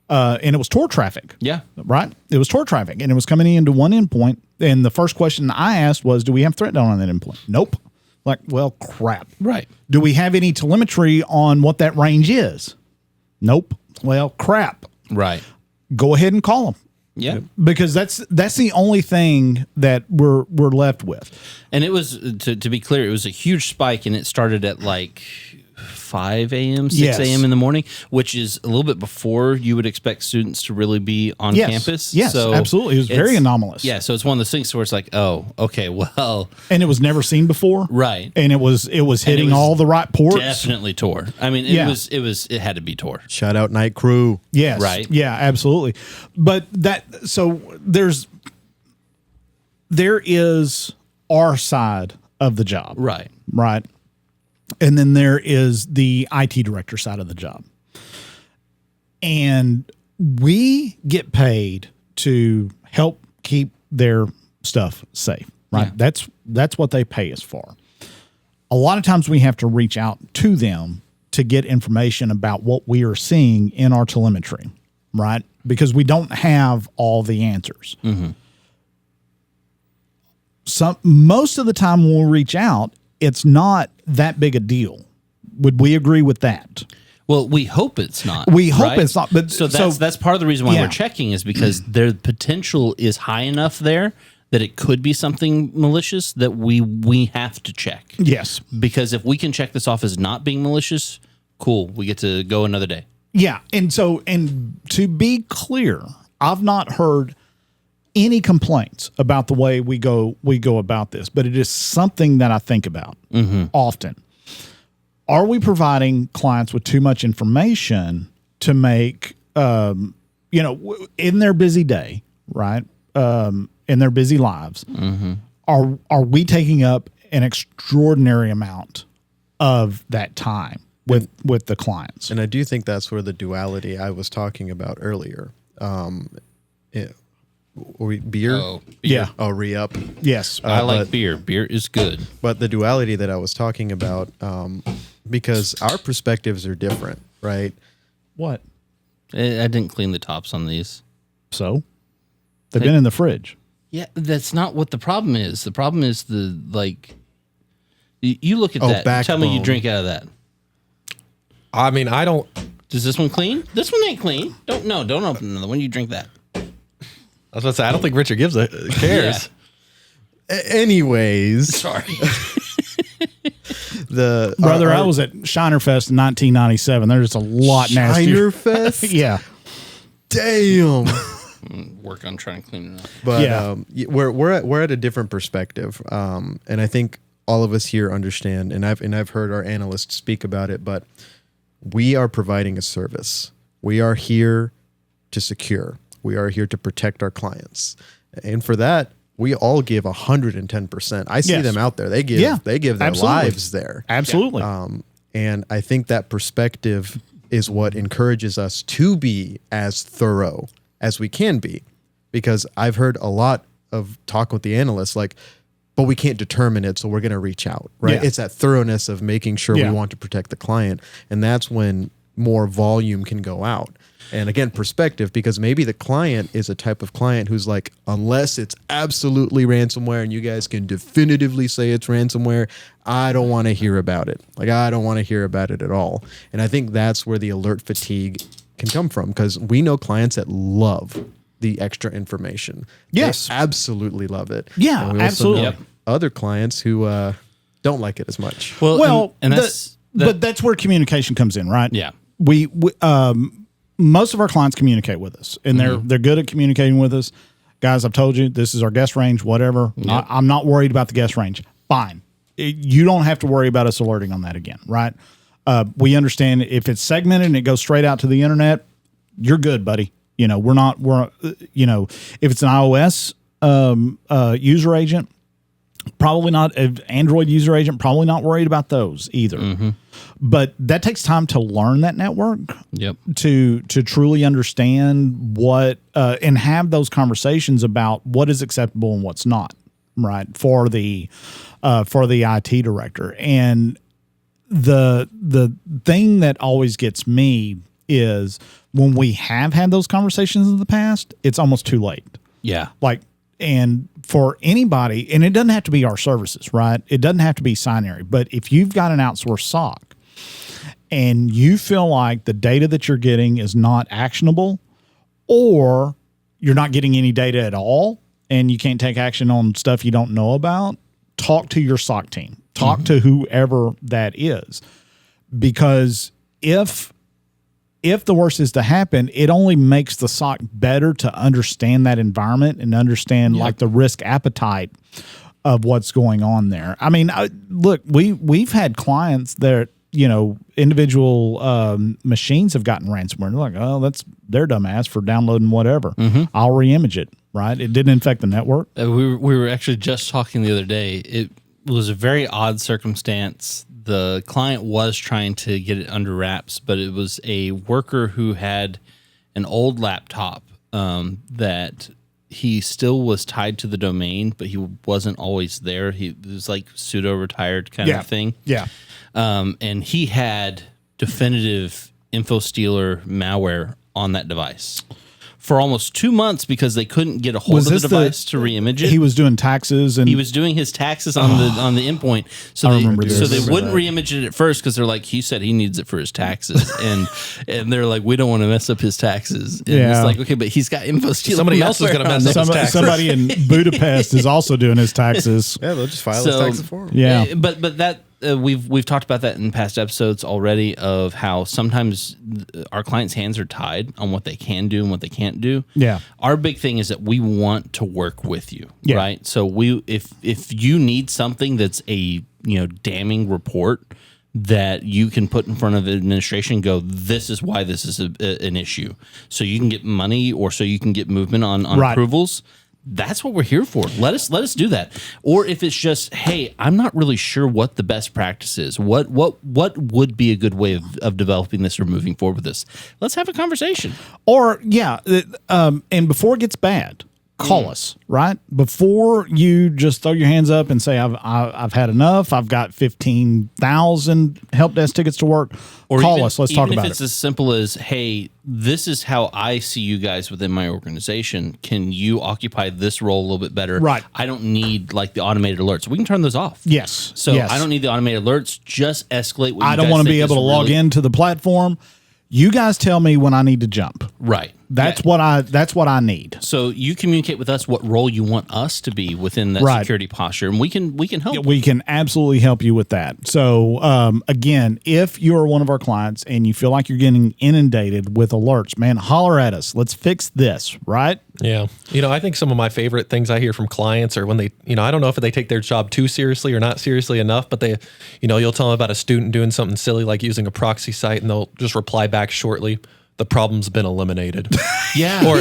Speaker 2: and it was Tor traffic.
Speaker 1: Yeah,
Speaker 2: right. It was Tor traffic, and it was coming into one endpoint. And the first question I asked was, "Do we have threat down on that endpoint?" Nope. Like, well, crap.
Speaker 1: Right.
Speaker 2: Do we have any telemetry on what that range is? Nope. Well, crap.
Speaker 1: Right.
Speaker 2: Go ahead and call them.
Speaker 1: Yeah,
Speaker 2: because that's the only thing that we're left with.
Speaker 1: And it was to be clear, it was a huge spike, and it started at like 5 a.m., 6 a.m. in the morning, which is a little bit before you would expect students to really be on campus.
Speaker 2: Yes, so absolutely. It was very anomalous.
Speaker 1: Yeah, so it's one of those things where it's like, oh, okay, well.
Speaker 2: And it was never seen before.
Speaker 1: Right.
Speaker 2: And it was hitting all the right ports.
Speaker 1: Definitely Tor. I mean, it had to be Tor.
Speaker 3: Shout out Night Crew.
Speaker 2: Yes.
Speaker 1: Right.
Speaker 2: Yeah, absolutely. But there is our side of the job.
Speaker 1: Right.
Speaker 2: Right. And then there is the IT director side of the job. And we get paid to help keep their stuff safe, right? Yeah. That's what they pay us for. A lot of times we have to reach out to them to get information about what we are seeing in our telemetry, right? Because we don't have all the answers. Mm-hmm. Most of the time when we reach out, it's not that big a deal. Would we agree with that?
Speaker 1: Well, we hope it's not.
Speaker 2: We hope it's not. But
Speaker 1: so that's part of the reason why we're checking is because their potential is high enough there that it could be something malicious that we have to check.
Speaker 2: Yes.
Speaker 1: Because if we can check this off as not being malicious, cool. We get to go another day.
Speaker 2: Yeah. And to be clear, I've not heard any complaints about the way we go about this, but it is something that I think about often. Are we providing clients with too much information to make, in their busy day, right? In their busy lives, are we taking up an extraordinary amount of that time with the clients?
Speaker 3: And I do think that's where the duality I was talking about earlier. Beer?
Speaker 1: Oh, beer.
Speaker 3: Oh, re-up.
Speaker 2: Yes.
Speaker 1: I like beer. Beer is good.
Speaker 3: But the duality that I was talking about, because our perspectives are different, right?
Speaker 2: What?
Speaker 1: I didn't clean the tops on these.
Speaker 2: So? They've been in the fridge.
Speaker 1: Yeah, that's not what the problem is. The problem is You look at that.
Speaker 3: Backbone.
Speaker 1: Tell me you drink out of that.
Speaker 4: I mean, I don't.
Speaker 1: Is this one clean? This one ain't clean. Don't open another one. You drink that.
Speaker 4: I was about to say, I don't think Richard cares.
Speaker 3: Anyways,
Speaker 1: Sorry.
Speaker 2: Brother, I was at Shiner Fest in 1997. There's a lot nastier.
Speaker 3: Shiner Fest?
Speaker 2: Yeah.
Speaker 3: Damn.
Speaker 1: Work on trying to clean it up.
Speaker 3: But
Speaker 2: Yeah.
Speaker 3: we're at a different perspective, and I think all of us here understand. And I've heard our analysts speak about it. But we are providing a service. We are here to secure. We are here to protect our clients, and for that, we all give 110%. I see them out there. They give their lives there.
Speaker 2: Absolutely.
Speaker 3: And I think that perspective is what encourages us to be as thorough as we can be, because I've heard a lot of talk with the analysts like, but we can't determine it, so we're going to reach out, right?
Speaker 2: Yeah.
Speaker 3: It's that thoroughness of making sure we want to protect the client, and that's when more volume can go out. And again, perspective, because maybe the client is a type of client who's like, unless it's absolutely ransomware and you guys can definitively say it's ransomware, I don't want to hear about it. Like, I don't want to hear about it at all. And I think that's where the alert fatigue can come from, because we know clients that love the extra information.
Speaker 2: Yes.
Speaker 3: They absolutely love it.
Speaker 2: Yeah,
Speaker 3: and we also
Speaker 2: absolutely.
Speaker 3: know
Speaker 2: Yep.
Speaker 3: other clients who don't like it as much.
Speaker 1: Well, and that's
Speaker 2: but that's where communication comes in, right?
Speaker 1: Yeah.
Speaker 2: We most of our clients communicate with us, and they're good at communicating with us. Guys, I've told you this is our guest range. Whatever.
Speaker 1: Yep.
Speaker 2: I'm not worried about the guest range. Fine. You don't have to worry about us alerting on that again, right? We understand if it's segmented and it goes straight out to the internet, you're good, buddy. You know, if it's an iOS user agent, probably not. Android user agent, probably not worried about those either. But that takes time to learn that network.
Speaker 1: Yep.
Speaker 2: To truly understand what and have those conversations about what is acceptable and what's not, right? For the IT director. And the thing that always gets me is when we have had those conversations in the past, it's almost too late.
Speaker 1: Yeah.
Speaker 2: Like, and for anybody, and it doesn't have to be our services, right? It doesn't have to be Scinary, but if you've got an outsourced SOC and you feel like the data that you're getting is not actionable, or you're not getting any data at all and you can't take action on stuff you don't know about, talk to your SOC team. Talk to whoever that is. Because if the worst is to happen, it only makes the SOC better to understand that environment and understand like the risk appetite of what's going on there. I mean, look, we've had clients that, individual machines have gotten ransomware. They're like, oh, that's their dumbass for downloading whatever. I'll reimage it, right? It didn't infect the network.
Speaker 1: We were actually just talking the other day. It was a very odd circumstance. The client was trying to get it under wraps, but it was a worker who had an old laptop that he still was tied to the domain, but he wasn't always there. He was like pseudo-retired kind of thing.
Speaker 2: Yeah.
Speaker 1: And he had definitive InfoStealer malware on that device for almost 2 months because they couldn't get a hold of the device to reimage it.
Speaker 2: He was doing taxes, and
Speaker 1: he was doing his taxes on the endpoint. So they wouldn't reimage it at first because they're like, he said he needs it for his taxes, and they're like, we don't want to mess up his taxes. And it's like, okay, but he's got InfoStealer.
Speaker 4: Somebody else is going to mess up his taxes.
Speaker 2: Somebody in Budapest is also doing his taxes.
Speaker 3: Yeah, they'll just file his taxes for him.
Speaker 2: Yeah,
Speaker 1: but that. We've talked about that in past episodes already, of how sometimes our clients' hands are tied on what they can do and what they can't do.
Speaker 2: Yeah.
Speaker 1: Our big thing is that we want to work with you, right? So if you need something that's a damning report that you can put in front of administration and go, this is why this is an issue, so you can get money or so you can get movement on approvals. That's what we're here for. Let us do that. Or if it's just, hey, I'm not really sure what the best practice is. What would be a good way of developing this or moving forward with this? Let's have a conversation.
Speaker 2: Or and before it gets bad, call us, right? Before you just throw your hands up and say, I've had enough. I've got 15,000 help desk tickets to work. Or call us. Let's talk about it.
Speaker 1: Even if it's as simple as, hey, this is how I see you guys within my organization. Can you occupy this role a little bit better?
Speaker 2: Right.
Speaker 1: I don't need like the automated alerts. We can turn those off.
Speaker 2: Yes.
Speaker 1: So I don't need the automated alerts. Just escalate what
Speaker 2: I don't want to be able to log into the platform. You guys tell me when I need to jump.
Speaker 1: Right.
Speaker 2: That's what I need.
Speaker 1: So you communicate with us what role you want us to be within that security posture, and we can help.
Speaker 2: Yeah, we can absolutely help you with that. So again, if you're one of our clients and you feel like you're getting inundated with alerts, man, holler at us. Let's fix this, right?
Speaker 4: Yeah. I think some of my favorite things I hear from clients are when they, I don't know if they take their job too seriously or not seriously enough, but they, you'll tell them about a student doing something silly like using a proxy site, and they'll just reply back shortly, the problem's been eliminated.
Speaker 1: Yeah.
Speaker 4: Or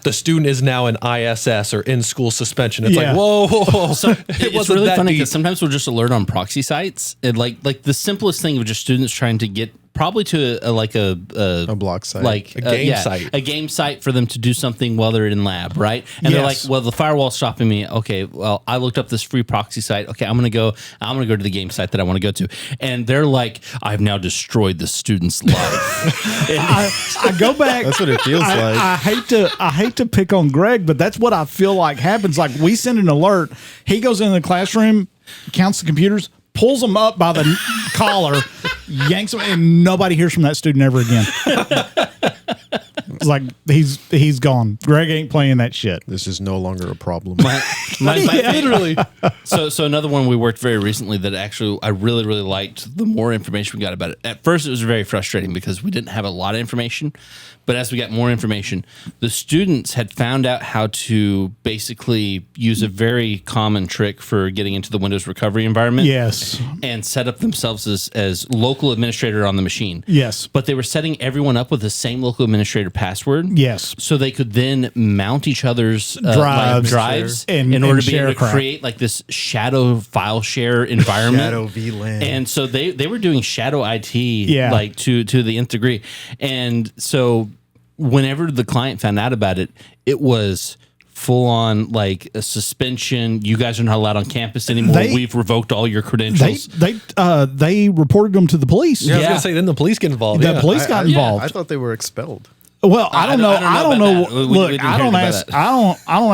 Speaker 4: the student is now in ISS or in school suspension. It's like, whoa.
Speaker 1: So it's really funny because sometimes we'll just alert on proxy sites. And like the simplest thing of just students trying to get probably to a
Speaker 3: block site,
Speaker 1: like
Speaker 4: a game site,
Speaker 1: a game site for them to do something while they're in lab, right? And they're like, well, the firewall's stopping me. Okay, well, I looked up this free proxy site. Okay, I'm gonna go to the game site that I want to go to, and they're like, I've now destroyed the student's life.
Speaker 2: I go back.
Speaker 3: That's what it feels like.
Speaker 2: I hate to pick on Greg, but that's what I feel like happens. Like, we send an alert, he goes into the classroom, counts the computers, pulls them up by the collar, yanks them, and nobody hears from that student ever again. It's like he's gone. Greg ain't playing that shit.
Speaker 3: This is no longer a problem.
Speaker 1: Literally. So another one we worked very recently that actually I really, really liked. The more information we got about it. At first, it was very frustrating because we didn't have a lot of information. But as we got more information, the students had found out how to basically use a very common trick for getting into the Windows recovery environment.
Speaker 2: Yes.
Speaker 1: And set up themselves as local administrator on the machine.
Speaker 2: Yes.
Speaker 1: But they were setting everyone up with the same local administrator password.
Speaker 2: Yes.
Speaker 1: So they could then mount each other's drives in order to be able to create like this shadow file share environment.
Speaker 3: Shadow VLAN.
Speaker 1: And so they were doing shadow IT like to the nth degree. And so whenever the client found out about it, it was full on like a suspension. You guys are not allowed on campus anymore. We've revoked all your credentials.
Speaker 2: They reported them to the police.
Speaker 4: Yeah, I was gonna say, then the police get involved.
Speaker 2: The police got involved.
Speaker 3: I thought they were expelled.
Speaker 2: Well, I don't know. I don't know. Look, I don't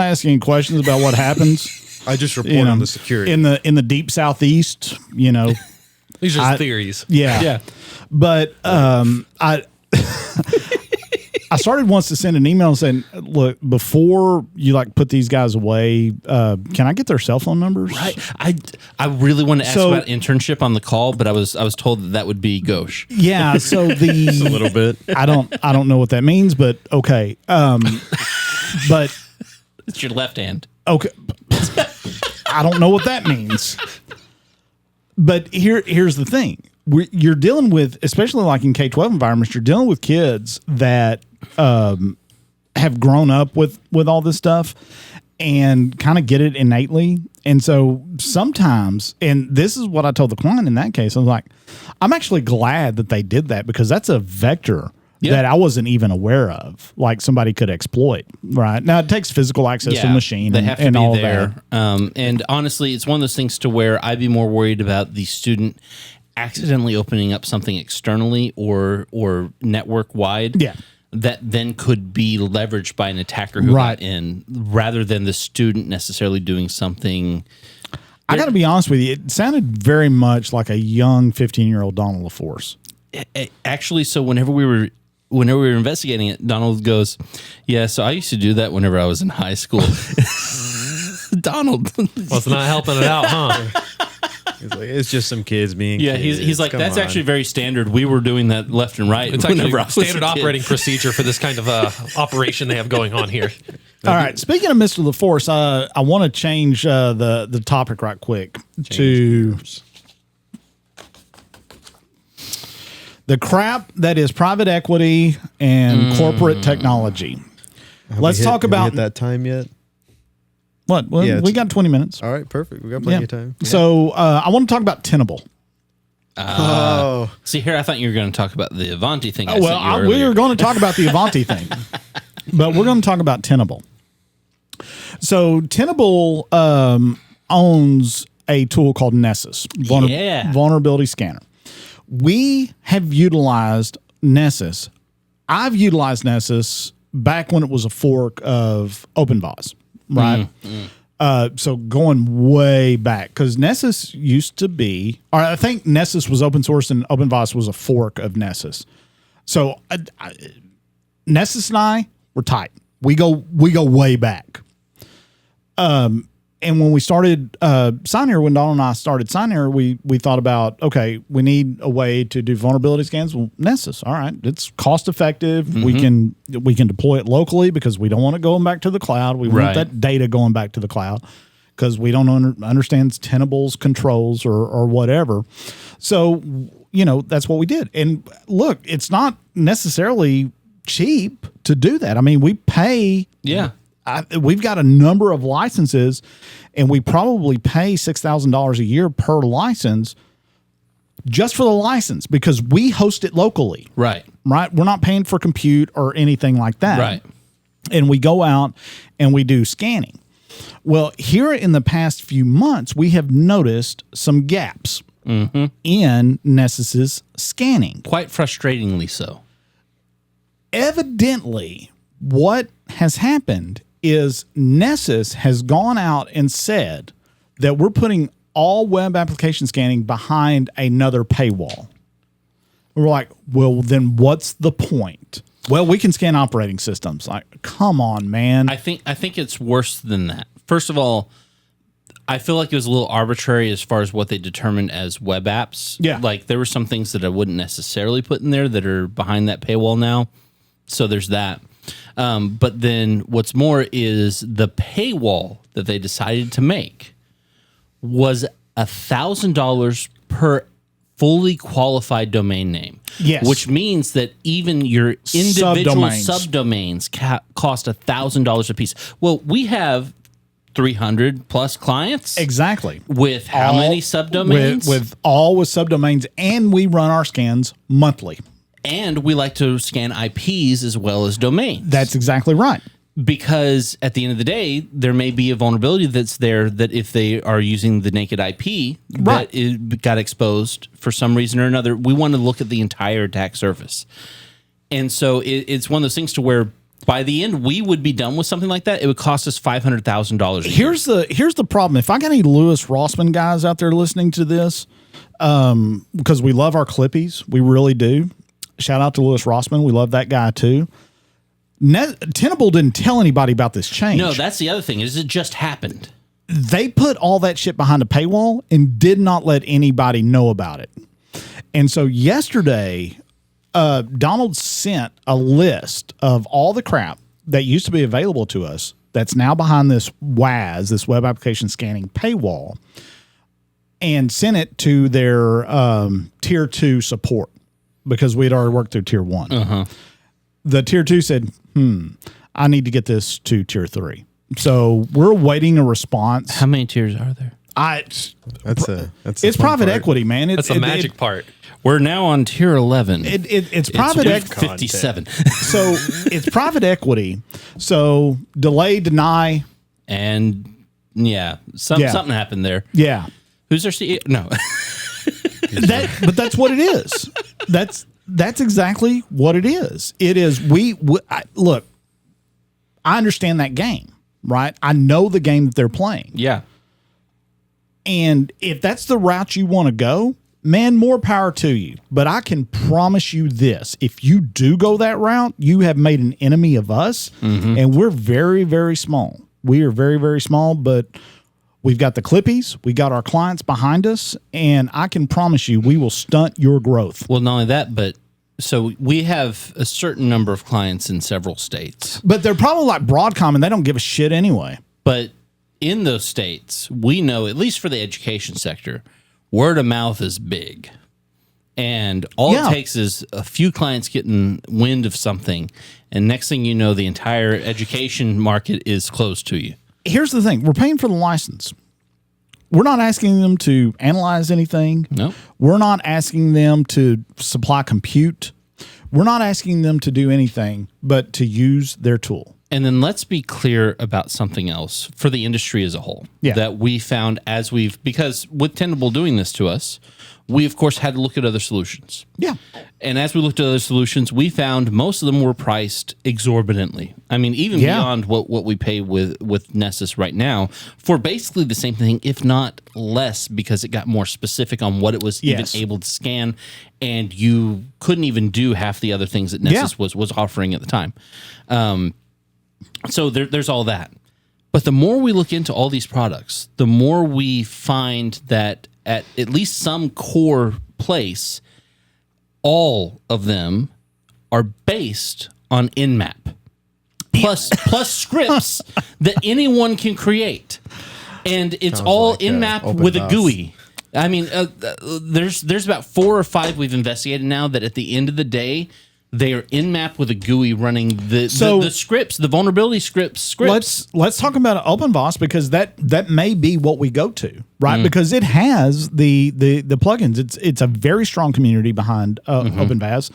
Speaker 2: ask any questions about what happens.
Speaker 3: I just report on the security
Speaker 2: in the deep southeast.
Speaker 4: These are theories.
Speaker 2: Yeah. But I started once to send an email saying, look, before you like put these guys away, can I get their cell phone numbers?
Speaker 1: Right. I really want to ask about internship on the call, but I was told that would be gauche.
Speaker 2: Yeah. So
Speaker 3: Just a little bit.
Speaker 2: I don't know what that means, but okay. But
Speaker 1: it's your left hand.
Speaker 2: Okay. I don't know what that means. But here's the thing. You're dealing with, especially like in K-12 environments, you're dealing with kids that have grown up with all this stuff and kind of get it innately. And so sometimes, and this is what I told the client in that case, I was like, I'm actually glad that they did that because that's a vector that I wasn't even aware of, like somebody could exploit. Right now, it takes physical access to the machine.
Speaker 1: They have to
Speaker 2: and
Speaker 1: be
Speaker 2: all
Speaker 1: there. And honestly, it's one of those things to where I'd be more worried about the student accidentally opening up something externally or network wide.
Speaker 2: Yeah.
Speaker 1: That then could be leveraged by an attacker who got in, rather than the student necessarily doing something.
Speaker 2: I got to be honest with you; it sounded very much like a young 15-year-old Donald LaForce.
Speaker 1: Actually, so whenever we were investigating it, Donald goes, "Yeah, so I used to do that whenever I was in high school." Donald,
Speaker 4: well, it's not helping it out, huh?
Speaker 3: He's like, it's just some kids being
Speaker 1: kids. He's like, that's actually very standard. We were doing that left and right.
Speaker 4: It's actually standard operating procedure for this kind of operation they have going on here.
Speaker 2: All right. Speaking of Mr. LaForce, I want to change the topic right quick to the crap that is private equity and corporate technology. Let's talk about
Speaker 3: that time yet.
Speaker 2: What? Well,
Speaker 3: yeah,
Speaker 2: we got 20 minutes.
Speaker 3: All right, perfect. We got plenty of time.
Speaker 2: So I want to talk about Tenable.
Speaker 1: See, here I thought you were going to talk about the Ivanti thing.
Speaker 2: We were going to talk about the Ivanti thing, but we're going to talk about Tenable. So Tenable owns a tool called Nessus, vulnerability scanner. We have utilized Nessus. I've utilized Nessus back when it was a fork of OpenVAS, right? So going way back, because Nessus used to be, or I think Nessus was open source and OpenVAS was a fork of Nessus. So Nessus and I were tight. We go way back. And when we started Scinary, when Donald and I started Scinary, we thought about, okay, we need a way to do vulnerability scans. Well, Nessus, all right, it's cost effective. We can deploy it locally because we don't want it going back to the cloud. We want that data going back to the cloud because we don't understand Tenable's controls or whatever. So, that's what we did. And look, it's not necessarily cheap to do that. I mean, we pay.
Speaker 1: Yeah.
Speaker 2: We've got a number of licenses, and we probably pay $6,000 a year per license just for the license because we host it locally.
Speaker 1: Right.
Speaker 2: We're not paying for compute or anything like that.
Speaker 1: Right.
Speaker 2: And we go out and we do scanning. Well, here in the past few months, we have noticed some gaps in Nessus's scanning.
Speaker 1: Quite frustratingly so.
Speaker 2: Evidently, what has happened is Nessus has gone out and said that we're putting all web application scanning behind another paywall. We're like, well, then what's the point? Well, we can scan operating systems. Like, come on, man.
Speaker 1: I think it's worse than that. First of all, I feel like it was a little arbitrary as far as what they determined as web apps.
Speaker 2: Yeah.
Speaker 1: Like there were some things that I wouldn't necessarily put in there that are behind that paywall now. So there's that. But then what's more is the paywall that they decided to make was $1,000 per fully qualified domain name.
Speaker 2: Yes.
Speaker 1: Which means that even your individual subdomains cost $1,000 a piece. Well, we have 300 plus clients.
Speaker 2: Exactly.
Speaker 1: With how many subdomains?
Speaker 2: With subdomains, and we run our scans monthly.
Speaker 1: And we like to scan IPs as well as domains.
Speaker 2: That's exactly right.
Speaker 1: Because at the end of the day, there may be a vulnerability that's there that if they are using the naked IP that it got exposed for some reason or another, we want to look at the entire attack surface. And so it's one of those things to where by the end, we would be done with something like that. It would cost us $500,000 a year.
Speaker 2: Here's the problem. If I got any Lewis Rossman guys out there listening to this, because we love our Clippies, we really do. Shout out to Lewis Rossman. We love that guy too. Tenable didn't tell anybody about this change.
Speaker 1: No, that's the other thing is it just happened.
Speaker 2: They put all that shit behind a paywall and did not let anybody know about it. And so yesterday, Donald sent a list of all the crap that used to be available to us that's now behind this WAS, this web application scanning paywall, and sent it to their tier 2 support because we had already worked through tier 1. The tier 2 said, I need to get this to tier 3. So we're waiting a response.
Speaker 1: How many tiers are there?
Speaker 2: It's private equity, man.
Speaker 4: That's the magic part.
Speaker 1: We're now on tier 11.
Speaker 2: It's private equity.
Speaker 1: 57.
Speaker 2: So it's private equity. So delay, deny.
Speaker 1: And something happened there.
Speaker 2: Yeah.
Speaker 1: Who's our CEO? No.
Speaker 2: But that's what it is. That's exactly what it is. It is. Look, I understand that game, right? I know the game that they're playing.
Speaker 1: Yeah.
Speaker 2: And if that's the route you want to go, man, more power to you. But I can promise you this. If you do go that route, you have made an enemy of us. And we're very, very small. We are very, very small, but we've got the Clippies. We got our clients behind us. And I can promise you we will stunt your growth.
Speaker 1: Well, not only that, but so we have a certain number of clients in several states.
Speaker 2: But they're probably like Broadcom, and they don't give a shit anyway.
Speaker 1: But in those states, we know, at least for the education sector, word of mouth is big. And all it takes is a few clients getting wind of something, and next thing you know, the entire education market is closed to you.
Speaker 2: Here's the thing. We're paying for the license. We're not asking them to analyze anything.
Speaker 1: No.
Speaker 2: We're not asking them to supply compute. We're not asking them to do anything but to use their tool.
Speaker 1: And then let's be clear about something else for the industry as a whole that we found because with Tenable doing this to us, we of course had to look at other solutions.
Speaker 2: Yeah.
Speaker 1: And as we looked at other solutions, we found most of them were priced exorbitantly. I mean, even beyond what we pay with Nessus right now for basically the same thing, if not less, because it got more specific on what it was even able to scan, and you couldn't even do half the other things that Nessus was offering at the time. So there's all that. But the more we look into all these products, the more we find that at least some core place, all of them are based on Nmap plus scripts that anyone can create, and it's sounds all like, Nmap with a GUI. I mean, there's about 4 or 5 we've investigated now that at the end of the day, they are Nmap with a GUI running the scripts, the vulnerability scripts.
Speaker 2: Let's talk about OpenVAS, because that may be what we go to, right? Because it has the plugins. It's a very strong community behind OpenVAS.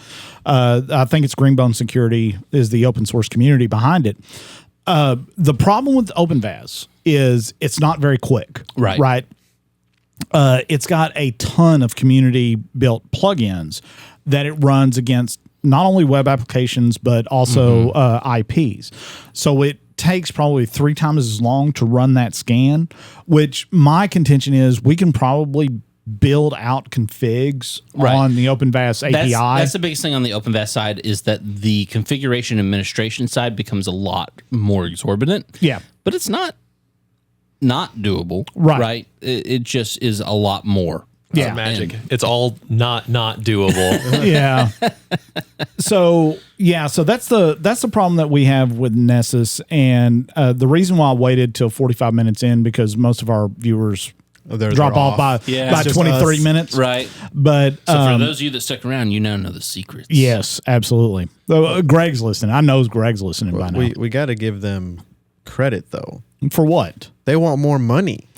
Speaker 2: I think it's Greenbone Security is the open source community behind it. The problem with OpenVAS is it's not very quick, right? It's got a ton of community built plugins that it runs against not only web applications, but also IPs. So it takes probably 3 times as long to run that scan, which my contention is we can probably build out configs on the OpenVAS API.
Speaker 1: That's the biggest thing on the OpenVAS side, is that the configuration administration side becomes a lot more exorbitant.
Speaker 2: Yeah.
Speaker 1: But it's not doable, right? It just is a lot more.
Speaker 4: Yeah, magic. It's all not doable.
Speaker 2: Yeah. So that's the problem that we have with Nessus, and the reason why I waited till 45 minutes in, because most of our viewers drop off by 23 minutes,
Speaker 1: right?
Speaker 2: But
Speaker 1: so for those of you that stuck around, you now know the secrets.
Speaker 2: Yes, absolutely. Greg's listening. I know Greg's listening by now.
Speaker 3: We got to give them credit though.
Speaker 2: For what?
Speaker 3: They want more money.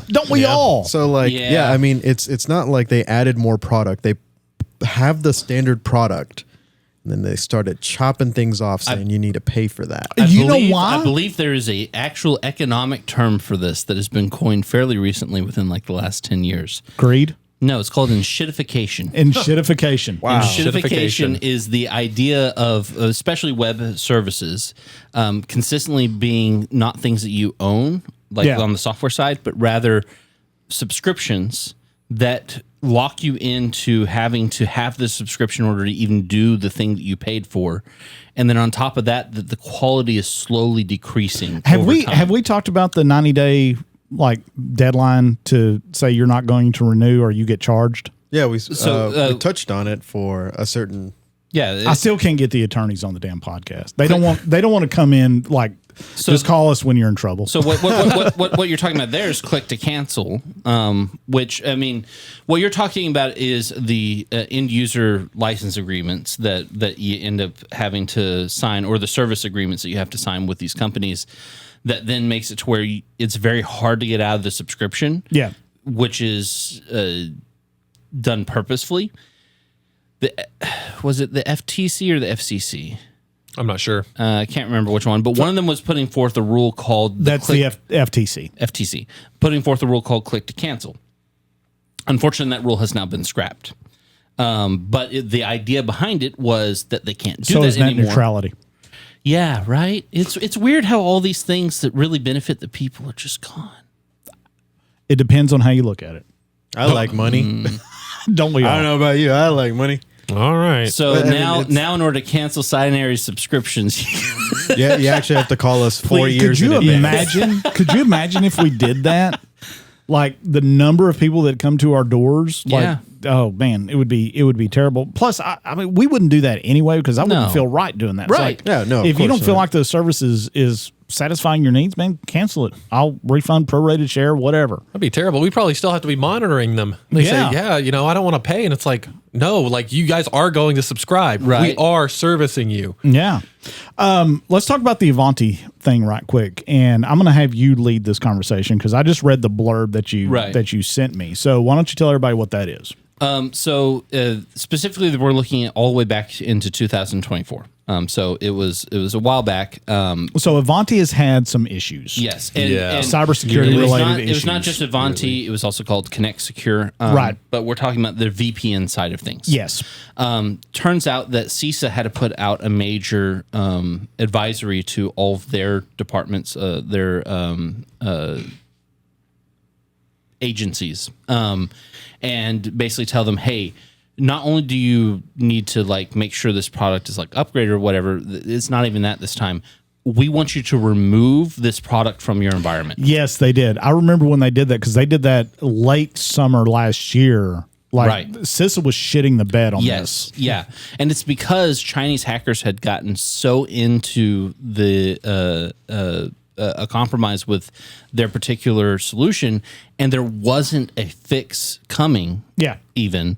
Speaker 2: Don't we all?
Speaker 3: So I mean, it's not like they added more product. They have the standard product, and then they started chopping things off, saying you need to pay for that.
Speaker 2: Know why?
Speaker 1: I believe there is a actual economic term for this that has been coined fairly recently, within like the last 10 years.
Speaker 2: Greed?
Speaker 1: No, it's called enshittification.
Speaker 2: Enshittification.
Speaker 3: Wow.
Speaker 1: Enshittification is the idea of, especially web services, consistently being not things that you own, like on the software side, but rather subscriptions that lock you into having to have the subscription in order to even do the thing that you paid for. And then on top of that, the quality is slowly decreasing.
Speaker 2: Have we talked about the 90-day deadline to say you're not going to renew or you get charged?
Speaker 3: Yeah, we touched on it for a certain.
Speaker 1: Yeah,
Speaker 2: I still can't get the attorneys on the damn podcast. They don't want to come in just call us when you're in trouble.
Speaker 1: So what you're talking about there is click to cancel, which, I mean, what you're talking about is the end user license agreements that you end up having to sign, or the service agreements that you have to sign with these companies, that then makes it to where it's very hard to get out of the subscription.
Speaker 2: Yeah,
Speaker 1: which is done purposefully. Was it the FTC or the FCC?
Speaker 4: I'm not sure.
Speaker 1: I can't remember which one, but one of them was putting forth a rule called
Speaker 2: the FTC.
Speaker 1: FTC, putting forth a rule called click to cancel. Unfortunately, that rule has now been scrapped. But the idea behind it was that they can't do that anymore.
Speaker 2: Net neutrality.
Speaker 1: Yeah, right. It's weird how all these things that really benefit the people are just gone.
Speaker 2: It depends on how you look at it.
Speaker 3: I like money.
Speaker 2: Don't we all?
Speaker 3: I don't know about you. I like money.
Speaker 4: All right.
Speaker 1: So now in order to cancel Scinary subscriptions,
Speaker 3: you actually have to call us 4 years.
Speaker 2: Could you imagine if we did that? Like the number of people that come to our doors.
Speaker 1: Yeah.
Speaker 2: Oh man, it would be terrible. Plus, I mean, we wouldn't do that anyway, because I wouldn't feel right doing that.
Speaker 1: Right.
Speaker 2: If you don't feel like the service is satisfying your needs, man, cancel it. I'll refund prorated share, whatever.
Speaker 4: That'd be terrible. We probably still have to be monitoring them. They say, I don't want to pay. And it's like, no, you guys are going to subscribe.
Speaker 1: Right.
Speaker 4: We are servicing you.
Speaker 2: Yeah. Let's talk about the Ivanti thing right quick. And I'm going to have you lead this conversation, because I just read the blurb that you sent me. So why don't you tell everybody what that is?
Speaker 1: So specifically, we're looking at all the way back into 2024. So it was a while back.
Speaker 2: So Ivanti has had some issues.
Speaker 1: Yes,
Speaker 2: and cybersecurity related issues.
Speaker 1: It was not just Ivanti; really. It was also called Connect Secure.
Speaker 2: Right,
Speaker 1: but we're talking about the VPN side of things.
Speaker 2: Yes.
Speaker 1: Turns out that CISA had to put out a major advisory to all of their departments, their agencies, and basically tell them, hey, not only do you need to like make sure this product is like upgraded or whatever, it's not even that this time. We want you to remove this product from your environment.
Speaker 2: Yes, they did. I remember when they did that because they did that late summer last year. Like
Speaker 1: right.
Speaker 2: CISA was shitting the bed on this.
Speaker 1: Yeah. And it's because Chinese hackers had gotten so into the a compromise with their particular solution, and there wasn't a fix coming.
Speaker 2: Yeah.
Speaker 1: Even.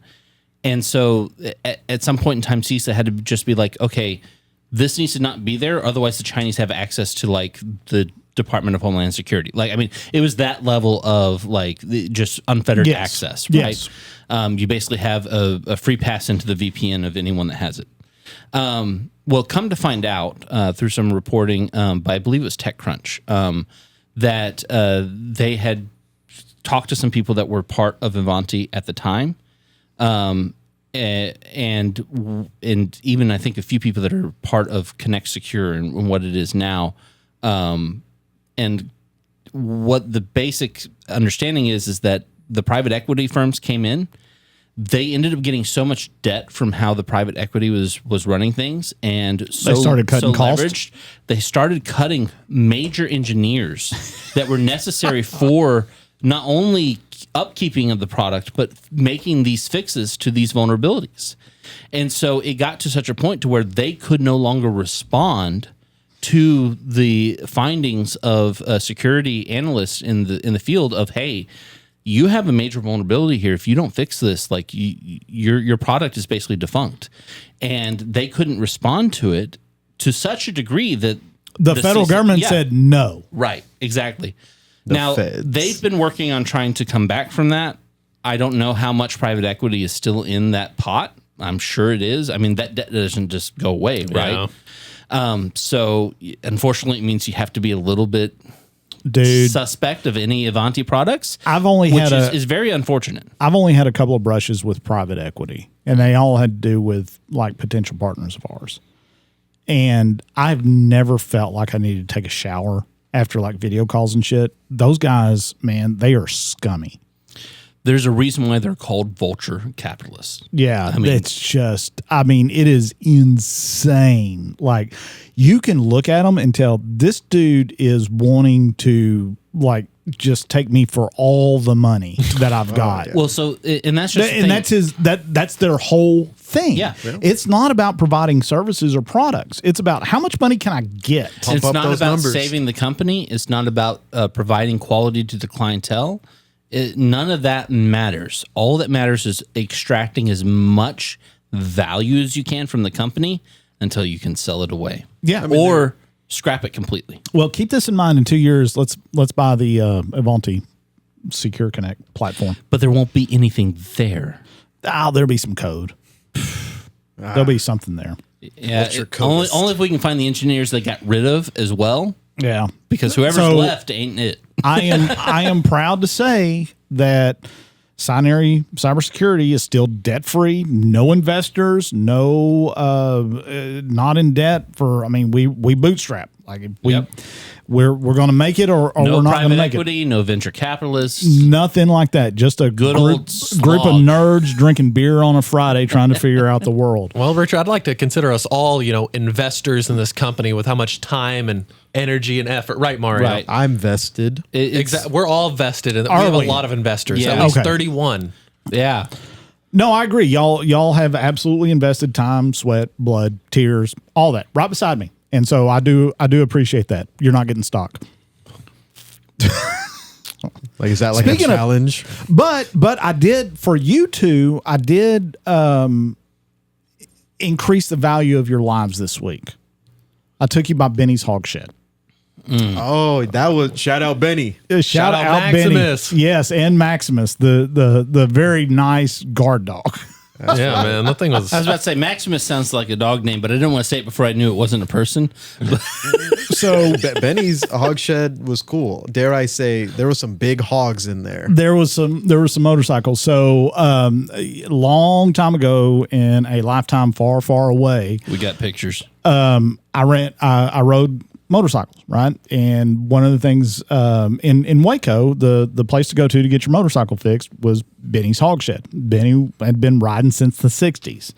Speaker 1: And so at some point in time, CISA had to just be like, okay, this needs to not be there. Otherwise, the Chinese have access to like the Department of Homeland Security. Like, I mean, it was that level of like just unfettered access, right?
Speaker 2: Yes.
Speaker 1: You basically have a free pass into the VPN of anyone that has it. Well, come to find out through some reporting by, I believe it was TechCrunch, that they had talked to some people that were part of Ivanti at the time. And even I think a few people that are part of Connect Secure and what it is now. And what the basic understanding is that the private equity firms came in. They ended up getting so much debt from how the private equity was running things, and so
Speaker 2: they started cutting costs.
Speaker 1: They started cutting major engineers that were necessary for not only upkeeping of the product, but making these fixes to these vulnerabilities. And so it got to such a point to where they could no longer respond to the findings of security analysts in the field of, hey, you have a major vulnerability here. If you don't fix this, like your product is basically defunct. And they couldn't respond to it to such a degree that
Speaker 2: the federal government said no.
Speaker 1: Right, exactly. Now, they've been working on trying to come back from that. I don't know how much private equity is still in that pot. I'm sure it is. I mean, that debt doesn't just go away, right? Yeah. So, unfortunately, it means you have to be a little bit suspect of any Ivanti products. Which is very unfortunate.
Speaker 2: I've only had a couple of brushes with private equity, and they all had to do with like potential partners of ours. And I've never felt like I needed to take a shower after like video calls and shit. Those guys, man, they are scummy.
Speaker 1: There's a reason why they're called vulture capitalists.
Speaker 2: Yeah, I mean, it's just, it is insane. Like, you can look at them and tell this dude is wanting to like just take me for all the money that I've got.
Speaker 1: Yeah. Well, so and that's just
Speaker 2: that's their whole thing.
Speaker 1: Yeah.
Speaker 2: It's not about providing services or products. It's about how much money can I get.
Speaker 1: It's not about saving the company. It's not about providing quality to the clientele. None of that matters. All that matters is extracting as much value as you can from the company until you can sell it away.
Speaker 2: Yeah,
Speaker 1: or scrap it completely.
Speaker 2: Well, keep this in mind. In 2 years, let's buy the Ivanti Secure Connect platform.
Speaker 1: But there won't be anything there.
Speaker 2: There'll be some code. There'll be something there.
Speaker 1: Yeah, only if we can find the engineers that got rid of as well.
Speaker 2: Yeah,
Speaker 1: because whoever's left ain't it.
Speaker 2: I am proud to say that Scinary Cybersecurity is still debt free. No investors. No, not in debt. We bootstrap. Like we're going to make it, or we're not going to make
Speaker 1: equity,
Speaker 2: it.
Speaker 1: No venture capitalists.
Speaker 2: Nothing like that. Just a
Speaker 1: good
Speaker 2: group of nerds drinking beer on a Friday trying to figure out the world.
Speaker 4: Well, Richard, I'd like to consider us all, investors in this company with how much time and energy and effort. Right, Mario?
Speaker 3: Right. I'm vested.
Speaker 4: Exactly. We're all vested. And we have a lot of investors.
Speaker 1: Yeah.
Speaker 4: At least 31.
Speaker 1: Yeah.
Speaker 2: No, I agree. Y'all have absolutely invested time, sweat, blood, tears, all that right beside me. And so I do appreciate that. You're not getting stock.
Speaker 3: Like, is that like Speaking a challenge?
Speaker 2: But I did, for you two, I did increase the value of your lives this week. I took you by Benny's Hog Shed.
Speaker 3: Oh, that was shout out Benny.
Speaker 2: Shout out
Speaker 4: Maximus.
Speaker 2: Benny. Yes, and Maximus, the very nice guard dog.
Speaker 4: Yeah, man, that thing was.
Speaker 1: I was about to say Maximus sounds like a dog name, but I didn't want to say it before I knew it wasn't a person.
Speaker 3: So Benny's hog shed was cool. Dare I say there were some big hogs in there.
Speaker 2: There were some motorcycles. So a long time ago, in a lifetime far, far away,
Speaker 1: We got pictures.
Speaker 2: I rode motorcycles, right? And one of the things in Waco, the place to go to get your motorcycle fixed was Benny's Hog Shed. Benny had been riding since the 60s.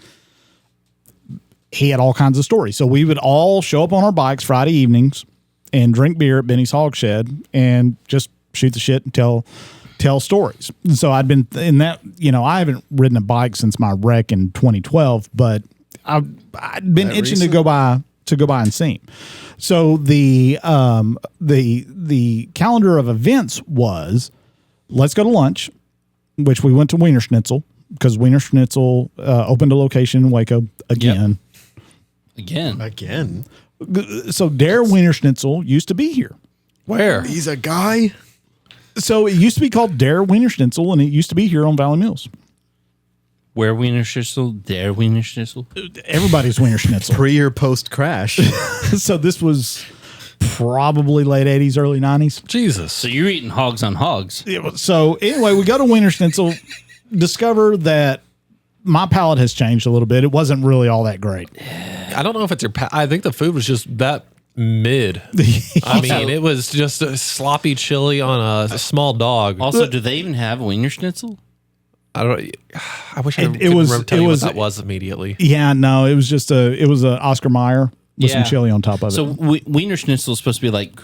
Speaker 2: He had all kinds of stories. So we would all show up on our bikes Friday evenings and drink beer at Benny's Hog Shed and just shoot the shit and tell stories. So I'd been in that, I haven't ridden a bike since my wreck in 2012, but I'd been itching to go by and see him. So the calendar of events was, let's go to lunch, which we went to Wiener Schnitzel because Wiener Schnitzel opened a location in Waco again.
Speaker 3: Again.
Speaker 2: So Dare Wiener Schnitzel used to be here.
Speaker 4: Where?
Speaker 3: He's a guy.
Speaker 2: So it used to be called Dare Wiener Schnitzel, and it used to be here on Valley Mills.
Speaker 1: Where Wiener Schnitzel? There Wiener Schnitzel?
Speaker 2: Everybody's Wiener Schnitzel.
Speaker 3: Pre or post crash.
Speaker 2: So this was probably late 80s, early 90s.
Speaker 4: Jesus.
Speaker 1: So you're eating hogs on hogs.
Speaker 2: So anyway, we go to Wiener Schnitzel, discover that my palate has changed a little bit. It wasn't really all that great.
Speaker 4: I don't know if it's your. I think the food was just that mid. I mean, it was just a sloppy chili on a small dog.
Speaker 1: Also, do they even have Wiener Schnitzel?
Speaker 4: I don't. I wish I could tell you what that was immediately.
Speaker 2: Yeah, no, it was just a Oscar Mayer with some chili on top of it.
Speaker 1: So Wiener Schnitzel is supposed to be like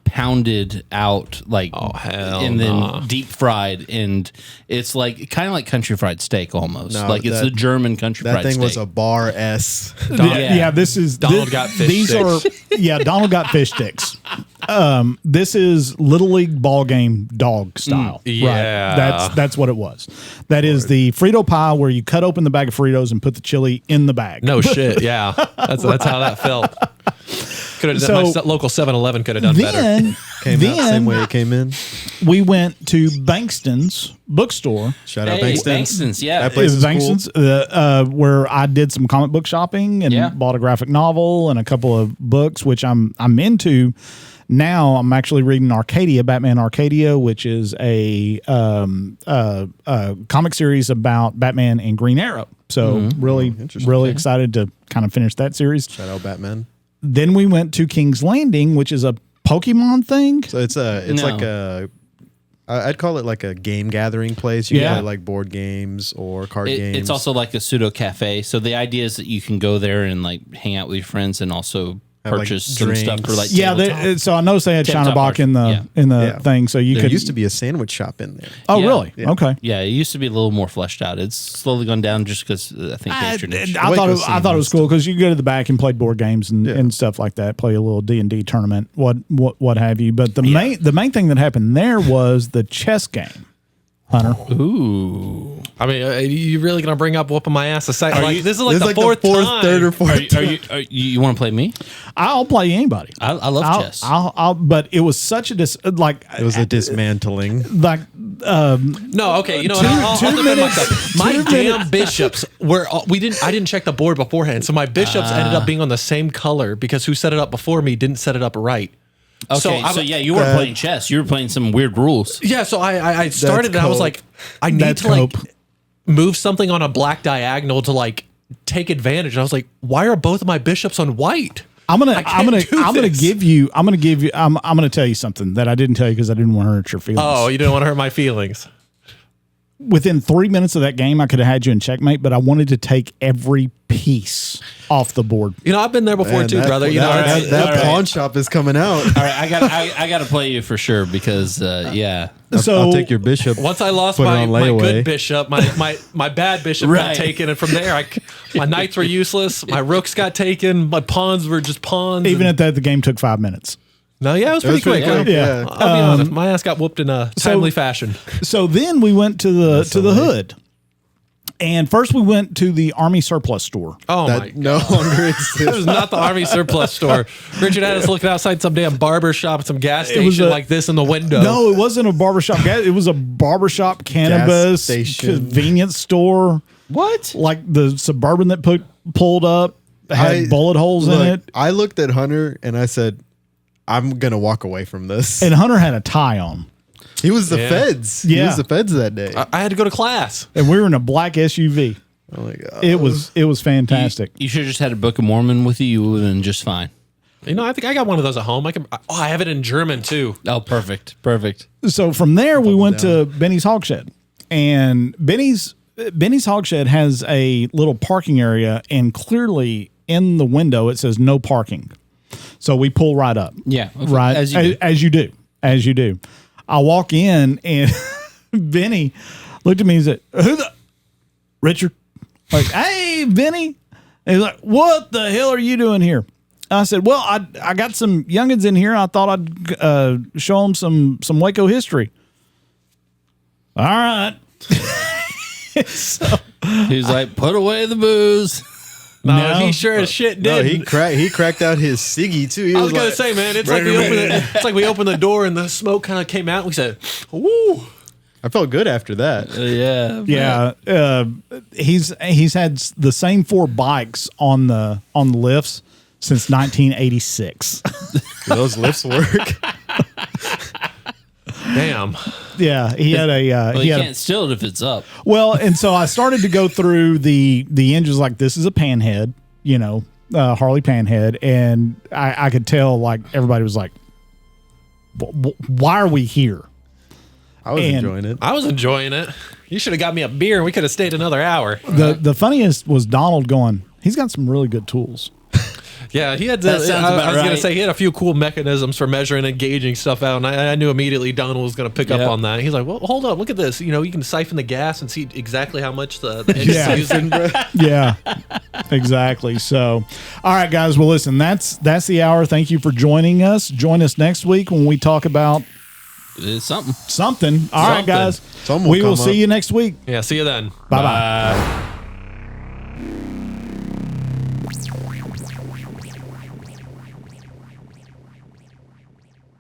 Speaker 1: pounded out, like and then deep fried, and it's like kind of like country fried steak almost.
Speaker 3: No,
Speaker 1: like it's the German country fried steak.
Speaker 3: That thing was a bar S.
Speaker 2: This is
Speaker 4: Donald got fish sticks.
Speaker 2: Donald got fish sticks. This is Little League ball game dog style.
Speaker 4: Yeah.
Speaker 2: Right. That's what it was. That is the Frito pie where you cut open the bag of Fritos and put the chili in the bag.
Speaker 4: No shit. Yeah. That's how that felt. Could have done, my local 7-Eleven could have done better.
Speaker 3: Came out same way it came in.
Speaker 2: We went to Bankston's bookstore.
Speaker 3: Shout out
Speaker 1: Bankston's, yeah.
Speaker 3: That place is
Speaker 2: Bankston's,
Speaker 3: cool.
Speaker 2: where I did some comic book shopping and bought a graphic novel and a couple of books, which I'm into. Now I'm actually reading Arcadia, Batman Arcadia, which is a comic series about Batman and Green Arrow. So really excited to kind of finish that series.
Speaker 3: Shout out Batman.
Speaker 2: Then we went to King's Landing, which is a Pokemon thing.
Speaker 3: So it's like a, I'd call it like a game gathering place. You can play like board games or card games.
Speaker 1: It's also like a pseudo cafe. So the idea is that you can go there and like hang out with your friends and also purchase some stuff for like
Speaker 2: so I noticed they had Shinerbach in the thing, so
Speaker 3: there used to be a sandwich shop in there.
Speaker 2: Oh, really?
Speaker 3: Yeah.
Speaker 2: Okay.
Speaker 1: Yeah, it used to be a little more fleshed out. It's slowly gone down just because I think the extra niche.
Speaker 2: I thought it was cool because you could go to the back and play board games and stuff like that, play a little D&D tournament, what have you. But the main thing that happened there was the chess game. Hunter.
Speaker 1: Ooh.
Speaker 4: I mean, are you really going to bring up whooping my ass a second? This is like the fourth,
Speaker 3: third or fourth time.
Speaker 1: You want to play me?
Speaker 2: I'll play anybody.
Speaker 1: I love chess.
Speaker 2: But it was such a
Speaker 3: it was a dismantling.
Speaker 2: Like
Speaker 4: no, okay. You know, I'll defend myself. My damn bishops were. I didn't check the board beforehand, so my bishops ended up being on the same color because who set it up before me didn't set it up right.
Speaker 1: Okay, so you weren't playing chess. You were playing some weird rules.
Speaker 4: Yeah, so I started and I was like, I need to like move something on a black diagonal to like take advantage. And I was like, why are both of my bishops on white? I'm gonna
Speaker 2: tell you something that I didn't tell you because I didn't want to hurt your feelings.
Speaker 4: Oh, you didn't want to hurt my feelings.
Speaker 2: Within 3 minutes of that game, I could have had you in checkmate, but I wanted to take every piece off the board.
Speaker 4: You know, I've been there before too, brother. You know,
Speaker 3: that pawn shop is coming out.
Speaker 1: All right, I got to play you for sure because
Speaker 3: I'll take your bishop.
Speaker 4: Once I lost my good bishop, my bad bishop got taken, and from there, my knights were useless. My rooks got taken. My pawns were just pawns.
Speaker 2: Even at that, the game took 5 minutes.
Speaker 4: No, yeah, it was pretty quick.
Speaker 2: Yeah.
Speaker 4: I'll be honest. My ass got whooped in a timely fashion.
Speaker 2: So then we went to the hood, And first we went to the Army surplus store.
Speaker 4: Oh
Speaker 3: That
Speaker 4: my God.
Speaker 3: no longer exists.
Speaker 4: It was not the Army surplus store. Richard had us looking outside some damn barber shop, some gas station like this in the window.
Speaker 2: No, it wasn't a barbershop. It was a barbershop cannabis
Speaker 3: station.
Speaker 2: convenience store.
Speaker 1: What?
Speaker 2: Like the Suburban that pulled up had bullet holes in it.
Speaker 3: I looked at Hunter and I said, I'm going to walk away from this.
Speaker 2: And Hunter had a tie on.
Speaker 3: He was the feds.
Speaker 2: Yeah.
Speaker 3: He was the feds that day.
Speaker 4: I had to go to class.
Speaker 2: And we were in a black SUV.
Speaker 3: Oh my God.
Speaker 2: It was fantastic.
Speaker 1: You should have just had a Book of Mormon with you. You would have been just fine.
Speaker 4: You know, I think I got one of those at home. I have it in German too.
Speaker 1: Oh, perfect. Perfect.
Speaker 2: So from there, we went to Benny's Hog Shed. And Benny's Hog Shed has a little parking area, and clearly in the window it says no parking. So we pull right up.
Speaker 1: Yeah.
Speaker 2: Right. As you do. I walk in and Benny looked at me and said, "Who the Richard?" Like, "Hey, Benny." And he's like, "What the hell are you doing here?" I said, "Well, I got some youngins in here. I thought I'd show them some Waco history." All right. So
Speaker 1: He's like, "Put away the booze."
Speaker 4: No, he sure as shit
Speaker 3: No,
Speaker 4: did.
Speaker 3: he cracked out his ciggy too. He
Speaker 4: I was
Speaker 3: like,
Speaker 4: gonna say, man, it's like we opened the door and the smoke kind of came out. And we said, "Woo!"
Speaker 3: I felt good after that.
Speaker 1: Yeah.
Speaker 2: He's had the same 4 bikes on the lifts since 1986.
Speaker 3: Those lifts work.
Speaker 4: Damn.
Speaker 2: Yeah, he had a
Speaker 1: Well,
Speaker 2: he
Speaker 1: you
Speaker 2: had
Speaker 1: can't steal it if it's up.
Speaker 2: well, and so I started to go through the engines like this is a panhead, Harley panhead, and I could tell like everybody was like, why are we here?
Speaker 3: I was enjoying it.
Speaker 4: I was enjoying it. You should have got me a beer and we could have stayed another hour.
Speaker 2: The funniest was Donald going, he's got some really good tools.
Speaker 4: Yeah, he had.
Speaker 1: That sounds
Speaker 4: I
Speaker 1: about
Speaker 4: was going to
Speaker 1: right.
Speaker 4: say he had a few cool mechanisms for measuring and gauging stuff out, and I knew immediately Donald was going to pick up on that. He's like, "Well, hold up, look at this. You can siphon the gas and see exactly how much the engine's using."
Speaker 2: Yeah, exactly. So, all right, guys. Well, listen, that's the hour. Thank you for joining us. Join us next week when we talk about
Speaker 1: It's something.
Speaker 2: something. All right, guys.
Speaker 3: Something will
Speaker 2: We will
Speaker 3: come
Speaker 2: see
Speaker 3: up.
Speaker 2: you next week.
Speaker 4: Yeah, see you then.
Speaker 2: Bye-bye.